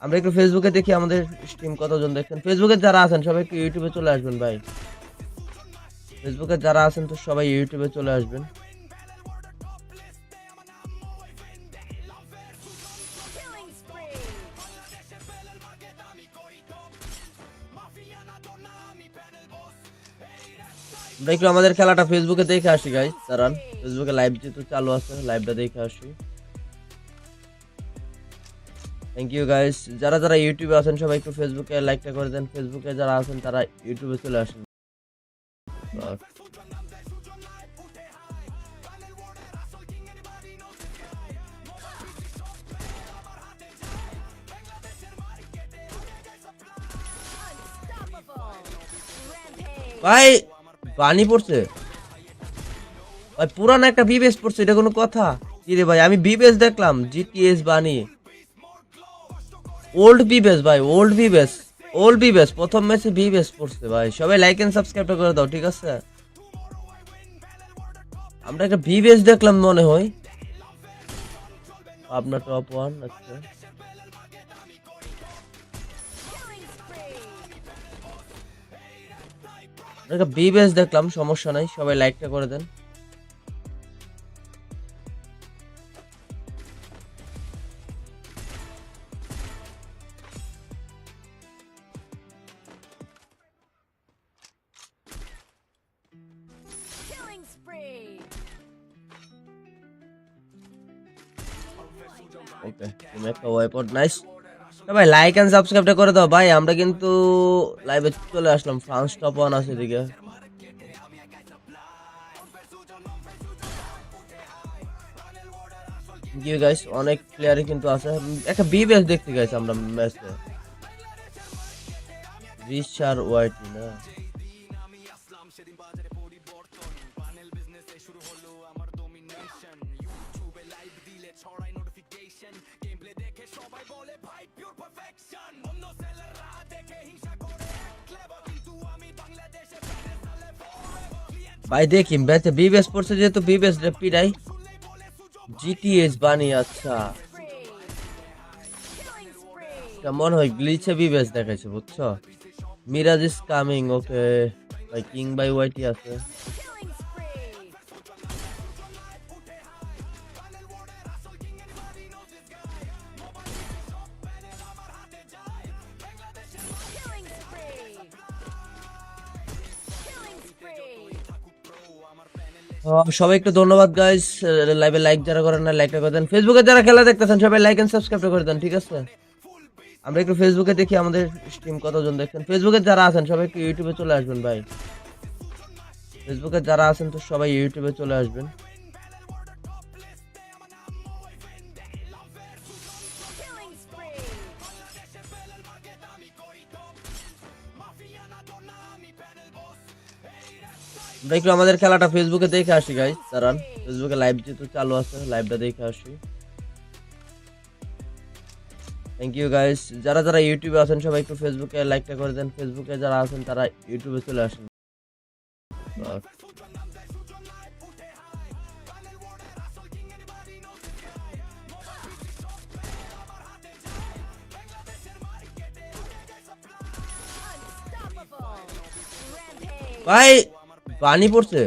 আমরা একটু ফেসবুকে দেখি আমাদের স্ট্রিম কতজন দেখছেন। ফেসবুকে যারা আছেন সবাই একটু ইউটিউবে চলে আসবেন ভাই। ফেসবুকে যারা আছেন তো সবাই ইউটিউবে চলে আসবেন। Killing spree. আমরা একটু আমাদের খেলাটা ফেসবুকে দেখে আসি গাইস, দাঁড়ান। ফেসবুকে লাইভ যেহেতু চালু আছে, লাইভটা দেখে আসি। থ্যাংক ইউ গাইস, যারা যারা ইউটিউবে আছেন সবাই একটু ফেসবুকে লাইকটা করে দেন। ফেসবুকে যারা আছেন তারা ইউটিউবে চলে আসেন। Unstoppable. Rampage. ভাই পানি পড়ছে ভাই, পুরান একটা বিবেস পড়ছে, এটা কোনো কথা? কি রে ভাই, আমি বিবেস দেখলাম জিটিএস বানি। ওল্ড বিবেস ভাই, ওল্ড বিবেস, ওল্ড বিবেস প্রথম ম্যাচে বিবেস পড়ছে ভাই। সবাই লাইক এন্ড সাবস্ক্রাইব করে দাও, ঠিক আছে? আমরা একটা বিবেস দেখলাম মনে হয় আপনার টপ ওয়ান। আচ্ছা, Killing spree. একটা বিবেস দেখলাম, সমস্যা নাই, সবাই লাইকটা করে দেন। Killing spree. ওকে, তুমি একটা ওয়েপন, নাইস। ভাই লাইক এন্ড সাবস্ক্রাইবটা করে দাও ভাই। আমরা কিন্তু লাইভে চলে আসলাম, ফ্রান্স টপ ওয়ান আছে এদিকে। ইউ গাইস, অনেক প্লেয়ারই কিন্তু আছে। একটা বি বেস দেখতে গাইস আমরা ম্যাচে। রিচার ওয়াইটি না, ভাই দেখি ম্যাচে বি বেস পড়ছে যেহেতু বি বেস পিডাই জিটিএস বানি। আচ্ছা, Spree. Killing spree. এটা মনে হয় গ্লিচে বি বেস দেখাইছে, বুঝছো? Miraj is coming. ওকে ভাই, কিং বাই ওয়াইটি আছে। Killing spree. Killing spree. Killing spree. সবাই একটু ধন্যবাদ গাইস, লাইভে লাইক যারা করেন না লাইকটা করে দেন। ফেসবুকে যারা খেলা দেখতেছেন সবাই লাইক এন্ড সাবস্ক্রাইব করে দেন, ঠিক আছে? আমরা একটু ফেসবুকে দেখি আমাদের স্ট্রিম কতজন দেখছেন। ফেসবুকে যারা আছেন সবাই একটু ইউটিউবে চলে আসবেন ভাই। ফেসবুকে যারা আছেন তো সবাই ইউটিউবে চলে আসবেন। Killing spree. আমরা একটু আমাদের খেলাটা ফেসবুকে দেখে আসি গাইস, দাঁড়ান। ফেসবুকে লাইভ যেহেতু চালু আছে, লাইভটা দেখে আসি। থ্যাংক ইউ গাইস, যারা যারা ইউটিউবে আছেন সবাই একটু ফেসবুকে লাইকটা করে দেন। ফেসবুকে যারা আছেন তারা ইউটিউবে চলে আসেন। Unstoppable. Rampage. ভাই পানি পড়ছে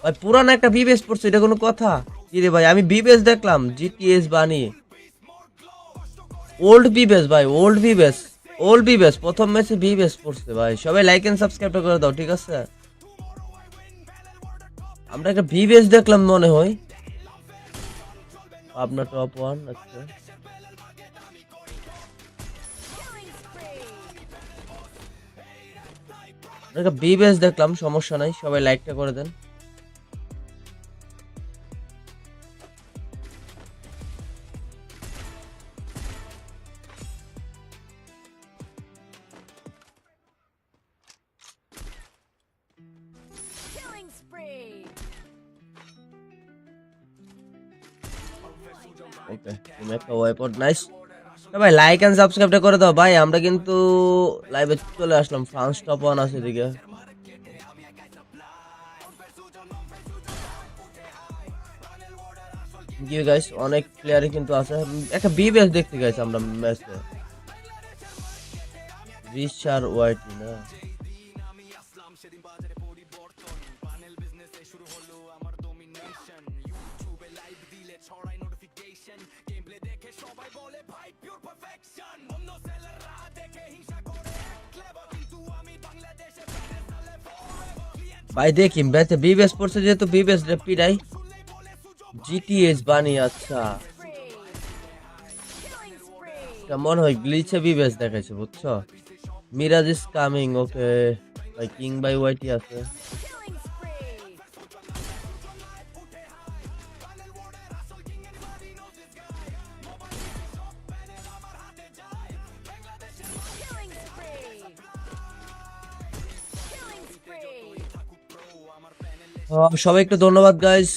ভাই, পুরান একটা বিবেস পড়ছে, এটা কোনো কথা? কি রে ভাই, আমি বিবেস দেখলাম জিটিএস বানি। ওল্ড বিবেস ভাই, ওল্ড বিবেস, ওল্ড বিবেস প্রথম ম্যাচে বিবেস পড়ছে ভাই। সবাই লাইক এন্ড সাবস্ক্রাইব করে দাও, ঠিক আছে? আমরা একটা বিবেস দেখলাম মনে হয়, আপনার টপ ওয়ান। আচ্ছা, Killing spree. আমরা একটা বিবেস দেখলাম, সমস্যা নাই, সবাই লাইকটা করে দেন। Killing spree. ওকে, তুমি একটা ওয়েপন, নাইস। ভাই লাইক এন্ড সাবস্ক্রাইবটা করে দাও ভাই। আমরা কিন্তু লাইভে চলে আসলাম, ফ্রান্স টপ ওয়ান আছে এদিকে। কি গাইস, অনেক প্লেয়ারই কিন্তু আছে। একটা বিবেস দেখতে গাইস আমরা ম্যাচে, রিচার ওয়াইটি না। ভাই দেখি ম্যাচে বিবেস পড়ছে, যেহেতু বিবেস পিটাই জিটিএস বানি। আচ্ছা, Spree. Killing spree. এটা মনে হয় গ্লিচে বিবেস দেখাইছে, বুঝছো? Miraj is coming. ওকে ভাই, কিং বাই ওয়াইটি আছে। Killing spree. Killing spree. Killing spree. সবাই একটু ধন্যবাদ গাইস,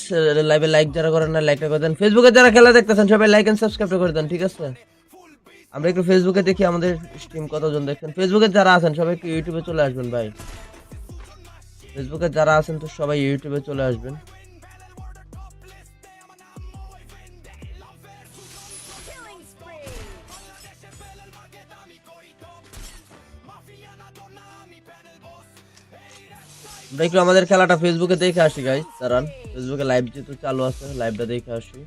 লাইভে লাইক যারা করেন না লাইকটা করে দেন। ফেসবুকে যারা খেলা দেখতেছেন সবাই লাইক এন্ড সাবস্ক্রাইব করে দেন, ঠিক আছে? আমরা একটু ফেসবুকে দেখি আমাদের স্ট্রিম কতজন দেখছেন। ফেসবুকে যারা আছেন সবাই একটু ইউটিউবে চলে আসবেন ভাই। ফেসবুকে যারা আছেন তো সবাই ইউটিউবে চলে আসবেন। Killing spree. আমরা একটু আমাদের খেলাটা ফেসবুকে দেখে আসি গাইস, দাঁড়ান। ফেসবুকে লাইভ যেহেতু চালু আছে, লাইভটা দেখে আসি।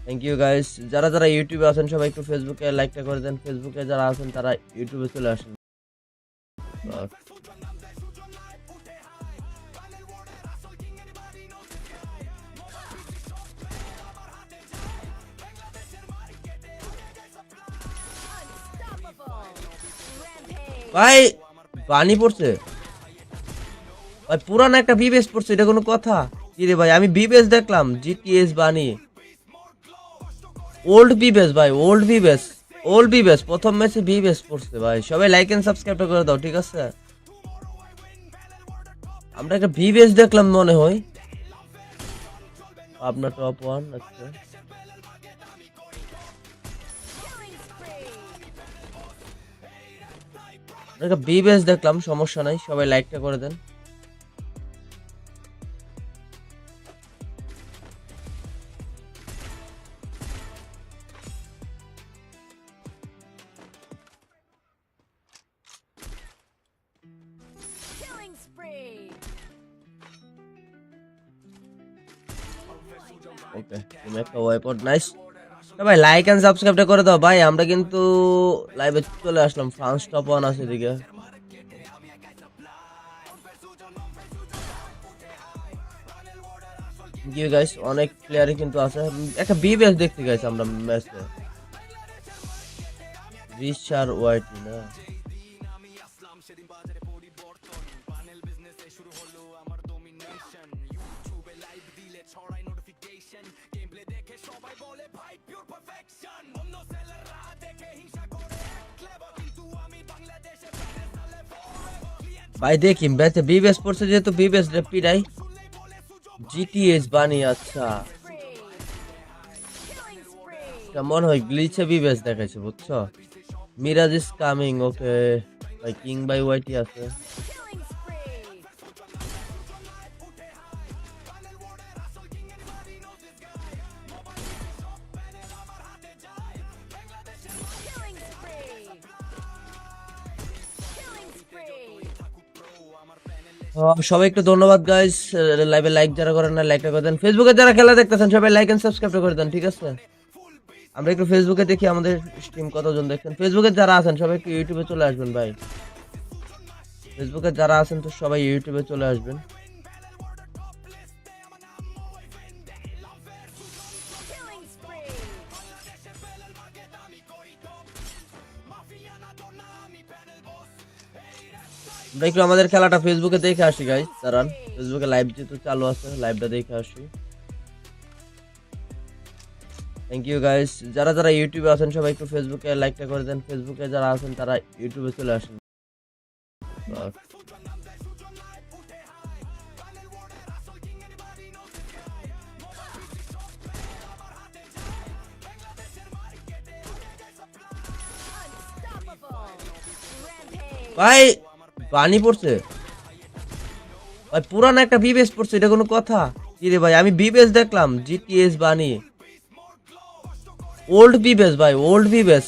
Thank you guys. যারা যারা ইউটিউবে আছেন সবাই একটু ফেসবুকে লাইকটা করে দেন। ফেসবুকে যারা আছেন তারা ইউটিউবে চলে আসেন। Unstoppable. Rampage. ভাই পানি পড়ছে ভাই, পুরান একটা বিবেস পড়ছে, এটা কোনো কথা? কি রে ভাই, আমি বিবেস দেখলাম জিটিএস বানি। ওল্ড বিবেস ভাই, ওল্ড বিবেস, ওল্ড বিবেস প্রথম ম্যাচে বিবেস পড়ছে ভাই। সবাই লাইক এন্ড সাবস্ক্রাইব করে দাও, ঠিক আছে? আমরা একটা বিবেস দেখলাম মনে হয়, আপনার টপ ওয়ান। আচ্ছা, Killing spree. আমরা একটা বিবেস দেখলাম, সমস্যা নাই, সবাই লাইকটা করে দেন। Killing spree. ওকে, তুমি একটা ওয়েপন, নাইস। ভাই লাইক এন্ড সাবস্ক্রাইবটা করে দাও ভাই। আমরা কিন্তু লাইভে চলে আসলাম, ফ্রান্স টপ ওয়ান আছে এদিকে। কি গাইস, অনেক প্লেয়ারই কিন্তু আছে। একটা বিবেস দেখতে গাইস আমরা ম্যাচে, রিচার ওয়াইটি না। ভাই দেখি ম্যাচে বিবেস পড়ছে, যেহেতু বিবেস পিটাই জিটিএস বানি। আচ্ছা, Spree. Killing spree. এটা মনে হয় গ্লিচে বিবেস দেখাইছে, বুঝছো? Miraj is coming. ওকে ভাই, কিং বাই ওয়াইটি আছে। Killing spree. Killing spree. Killing spree. সবাই একটু ধন্যবাদ গাইস, লাইভে লাইক যারা করেন না লাইকটা করে দেন, ফেসবুকে যারা খেলা দেখতেছেন সবাই লাইক এন্ড সাবস্ক্রাইব করে দেন, ঠিক আছে? আমরা একটু ফেসবুকে দেখি আমাদের স্ট্রিম কতজন দেখছেন। ফেসবুকে যারা আছেন সবাই একটু ইউটিউবে চলে আসবেন ভাই। ফেসবুকে যারা আছেন তো সবাই ইউটিউবে চলে আসবেন। Killing spree. আমরা একটু আমাদের খেলাটা ফেসবুকে দেখে আসি গাইস, দাঁড়ান। ফেসবুকে লাইভ যেহেতু চালু আছে, লাইভটা দেখে আসি। থ্যাংক ইউ গাইস, যারা যারা ইউটিউবে আছেন সবাই একটু ফেসবুকে লাইকটা করে দেন, ফেসবুকে যারা আছেন তারা ইউটিউবে চলে আসেন। Unstoppable. Rampage. ভাই পানি পড়ছে ভাই, পুরান একটা বিবেস পড়ছে, এটা কোনো কথা? কি রে ভাই, আমি বিবেস দেখলাম, জিটিএস বানি ওল্ড বিবেস ভাই, ওল্ড বিবেস,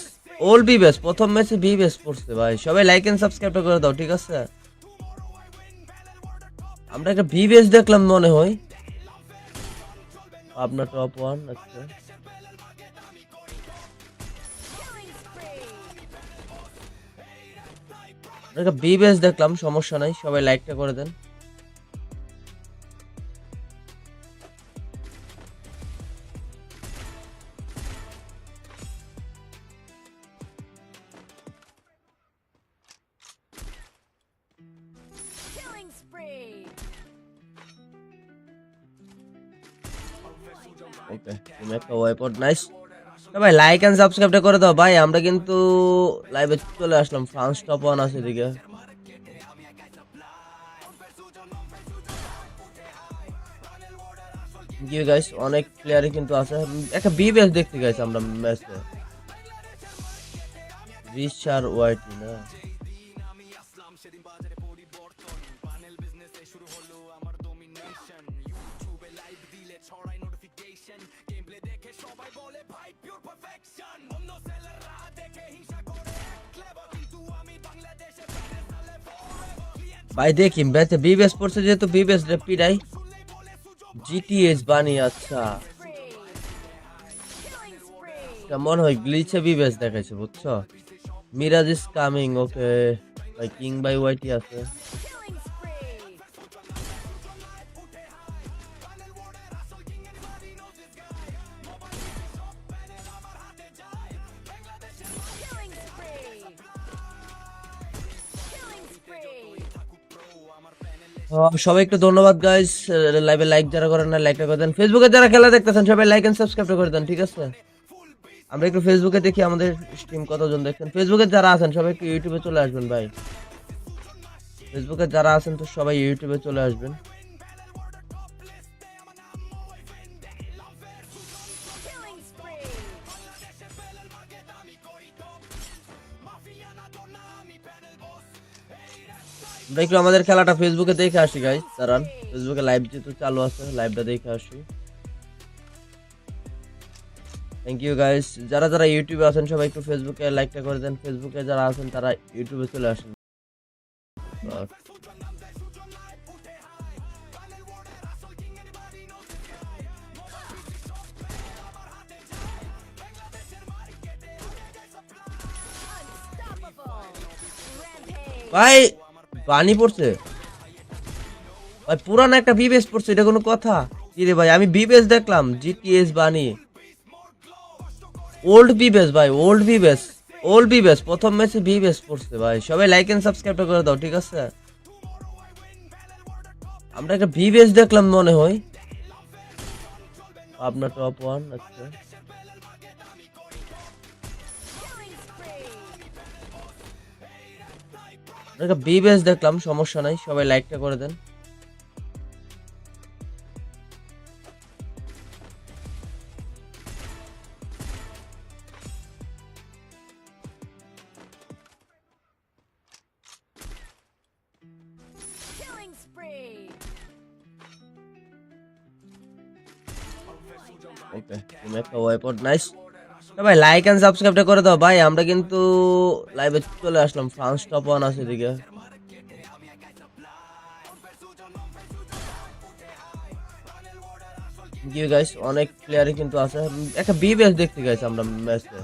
ওল্ড বিবেস প্রথম ম্যাচে বিবেস পড়ছে ভাই। সবাই লাইক এন্ড সাবস্ক্রাইব করে দাও, ঠিক আছে? আমরা একটা বিবেস দেখলাম মনে হয়, আপনার টপ ওয়ান। আচ্ছা Killing spree. আমরা একটা বিবেস দেখলাম, সমস্যা নাই, সবাই লাইকটা করে দেন। Killing spree. ওকে, তুমি একটা ওয়েপন, নাইস। ভাই লাইক এন্ড সাবস্ক্রাইবটা করে দাও ভাই, আমরা কিন্তু লাইভে চলে আসলাম। ফ্রান্স টপ ওয়ান আছে এদিকে। জি গাইস, অনেক প্লেয়ারই কিন্তু আছে। একটা বিবেস দেখতে গাইস আমরা ম্যাচে, রিচার ওয়াইটি না। ভাই দেখি ম্যাচে বিবেস পড়ছে, যেহেতু বিবেস রে পিরাই জিটিএস বানি। আচ্ছা Spree. Killing spree. এটা মনে হয় গ্লিচে বিবেস দেখাইছে, বুঝছো? Miraj is coming. ওকে ভাই, কিং বাই ওয়াইটি আছে। Killing spree. Killing spree. Killing spree. সবাই একটু ধন্যবাদ গাইস, লাইভে লাইক যারা করেন না লাইকটা করে দেন, ফেসবুকে যারা খেলা দেখতেছেন সবাই লাইক এন্ড সাবস্ক্রাইব করে দেন, ঠিক আছে? আমরা একটু ফেসবুকে দেখি আমাদের স্ট্রিম কতজন দেখছেন। ফেসবুকে যারা আছেন সবাই একটু ইউটিউবে চলে আসবেন ভাই। ফেসবুকে যারা আছেন তো সবাই ইউটিউবে চলে আসবেন। Killing spree. আমরা একটু আমাদের খেলাটা ফেসবুকে দেখে আসি গাইস, দাঁড়ান। ফেসবুকে লাইভ যেহেতু চালু আছে, লাইভটা দেখে আসি। থ্যাংক ইউ গাইস, যারা যারা ইউটিউবে আছেন সবাই একটু ফেসবুকে লাইকটা করে দেন, ফেসবুকে যারা আছেন তারা ইউটিউবে চলে আসেন। Unstoppable. Rampage. ভাই পানি পড়ছে ভাই, পুরান একটা বিবেস পড়ছে, এটা কোনো কথা? কি রে ভাই, আমি বিবেস দেখলাম, জিটিএস বানি ওল্ড বিবেস ভাই, ওল্ড বিবেস, ওল্ড বিবেস প্রথম ম্যাচে বিবেস পড়ছে ভাই। সবাই লাইক এন্ড সাবস্ক্রাইব করে দাও, ঠিক আছে? আমরা একটা বিবেস দেখলাম মনে হয়, আপনার টপ ওয়ান। আচ্ছা Killing spree. আমরা একটা বিবেস দেখলাম, সমস্যা নাই, সবাই লাইকটা করে দেন। Killing spree. ওকে, তুমি একটা ওয়েপন, নাইস। ভাই লাইক এন্ড সাবস্ক্রাইবটা করে দাও ভাই, আমরা কিন্তু লাইভে চলে আসলাম। ফ্রান্স টপ ওয়ান আছে এদিকে। ইউ গাইস, অনেক প্লেয়ারই কিন্তু আছে। একটা বি বেস দেখতে গাইস আমরা ম্যাচে।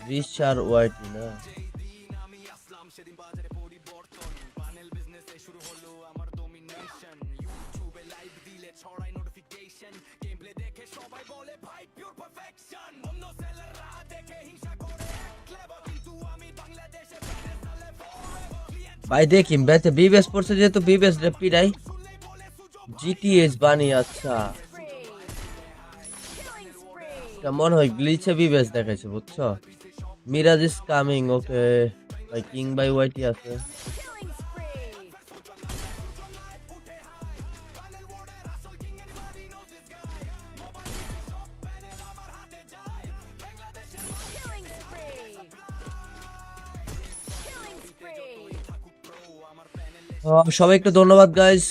রিচার ওয়াইটি না, ভাই দেখি ম্যাচে বি বেস পড়ছে যেহেতু বি বেস পিটাই। জিটিএস বানি, আচ্ছা Spree. Killing spree. এটা মনে হয় গ্লিচে বি বেস দেখাইছে বুঝছো। মিরাজ ইজ কামিং, ওকে ভাই কিং বাই ওয়াইটি আছে। Killing spree. Killing spree. Killing spree. সবাই একটু ধন্যবাদ গাইস,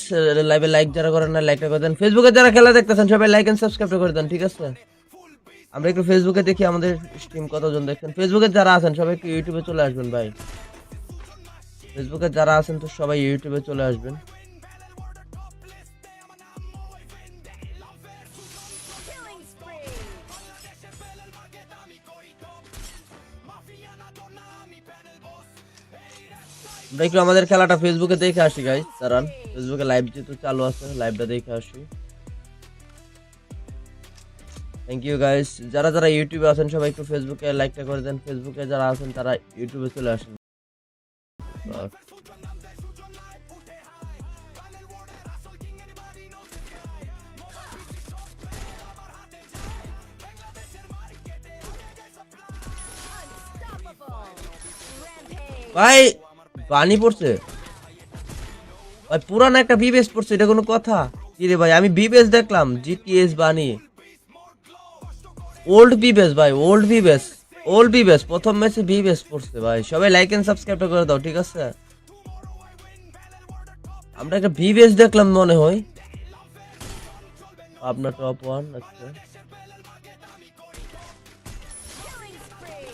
লাইভে লাইক যারা করেন না লাইকটা করে দেন। ফেসবুকে যারা খেলা দেখতেছেন সবাই লাইক এন্ড সাবস্ক্রাইব করে দেন, ঠিক আছে। আমরা একটু ফেসবুকে দেখি আমাদের স্ট্রিম কতজন দেখছেন। ফেসবুকে যারা আছেন সবাই একটু ইউটিউবে চলে আসবেন ভাই। ফেসবুকে যারা আছেন তো সবাই ইউটিউবে চলে আসবেন। Killing spree. আমরা একটু আমাদের খেলাটা ফেসবুকে দেখে আসি গাইস, দাঁড়ান। ফেসবুকে লাইভ যেহেতু চালু আছে লাইভটা দেখে আসি। থ্যাংক ইউ গাইস, যারা যারা ইউটিউবে আছেন সবাই একটু ফেসবুকে লাইকটা করে দেন। ফেসবুকে যারা আছেন তারা ইউটিউবে চলে আসেন। Unstoppable. Rampage. ভাই পানি পড়ছে ভাই, পুরানো একটা বিবেস পড়ছে, এটা কোনো কথা? কি রে ভাই, আমি বিবেস দেখলাম জিটিএস বানি। ওল্ড বিবেস ভাই, ওল্ড বিবেস, ওল্ড বিবেস প্রথম ম্যাচে বিবেস পড়ছে ভাই। সবাই লাইক এন্ড সাবস্ক্রাইব করে দাও, ঠিক আছে। আমরা একটা বিবেস দেখলাম মনে হয় আপনার টপ ওয়ান। আচ্ছা Killing spree.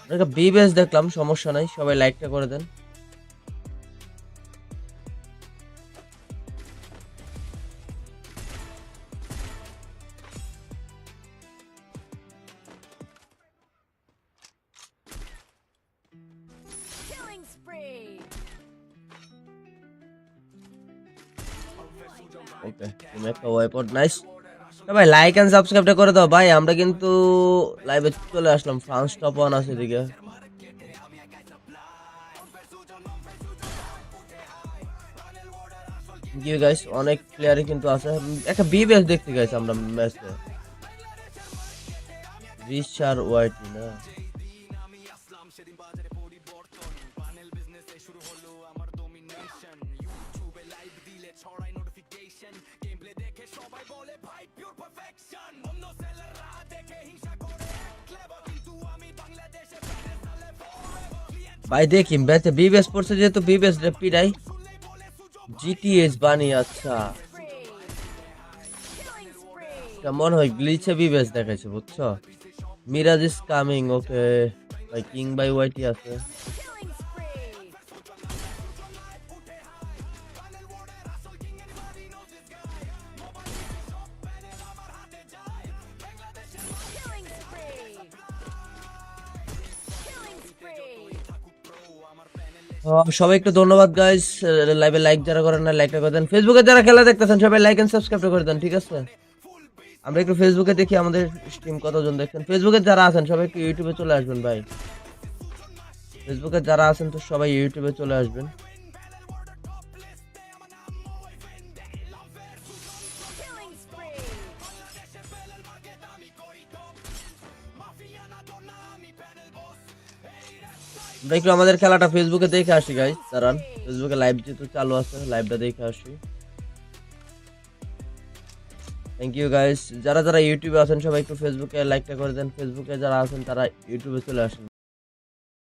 আমরা একটা বিবেস দেখলাম, সমস্যা নাই, সবাই লাইকটা করে দেন। Killing spree. ওকে, তুমি একটা ওয়েপন, নাইস। ভাই লাইক এন্ড সাবস্ক্রাইবটা করে দাও ভাই। আমরা কিন্তু লাইভে চলে আসলাম, ফ্রান্স টপ ওয়ান আছে এদিকে। ইউ গাইস, অনেক প্লেয়ারই কিন্তু আছে। একটা বি বেস দেখতে গাইস আমরা ম্যাচে। রিচার ওয়াইটি না, ভাই দেখি ম্যাচে বি বেস পড়ছে যেহেতু বি বেস পিটাই। জিটিএস বানি, আচ্ছা Spree. Killing spree. এটা মনে হয় গ্লিচে বি বেস দেখাইছে বুঝছো। মিরাজ ইজ কামিং, ওকে ভাই কিং বাই ওয়াইটি আছে। Killing spree. Killing spree. Killing spree. সবাই একটু ধন্যবাদ গাইস, লাইভে লাইক যারা করেন না লাইকটা করে দেন। ফেসবুকে যারা খেলা দেখতেছেন সবাই লাইক এন্ড সাবস্ক্রাইব করে দেন, ঠিক আছে। আমরা একটু ফেসবুকে দেখি আমাদের স্ট্রিম কতজন দেখছেন। ফেসবুকে যারা আছেন সবাই একটু ইউটিউবে চলে আসবেন ভাই। ফেসবুকে যারা আছেন তো সবাই ইউটিউবে চলে আসবেন। Killing spree. আমরা একটু আমাদের খেলাটা ফেসবুকে দেখে আসি গাইস, দাঁড়ান। ফেসবুকে লাইভ যেহেতু চালু আছে লাইভটা দেখে আসি। থ্যাংক ইউ গাইস, যারা যারা ইউটিউবে আছেন সবাই একটু ফেসবুকে লাইকটা করে দেন। ফেসবুকে যারা আছেন তারা ইউটিউবে চলে আসেন।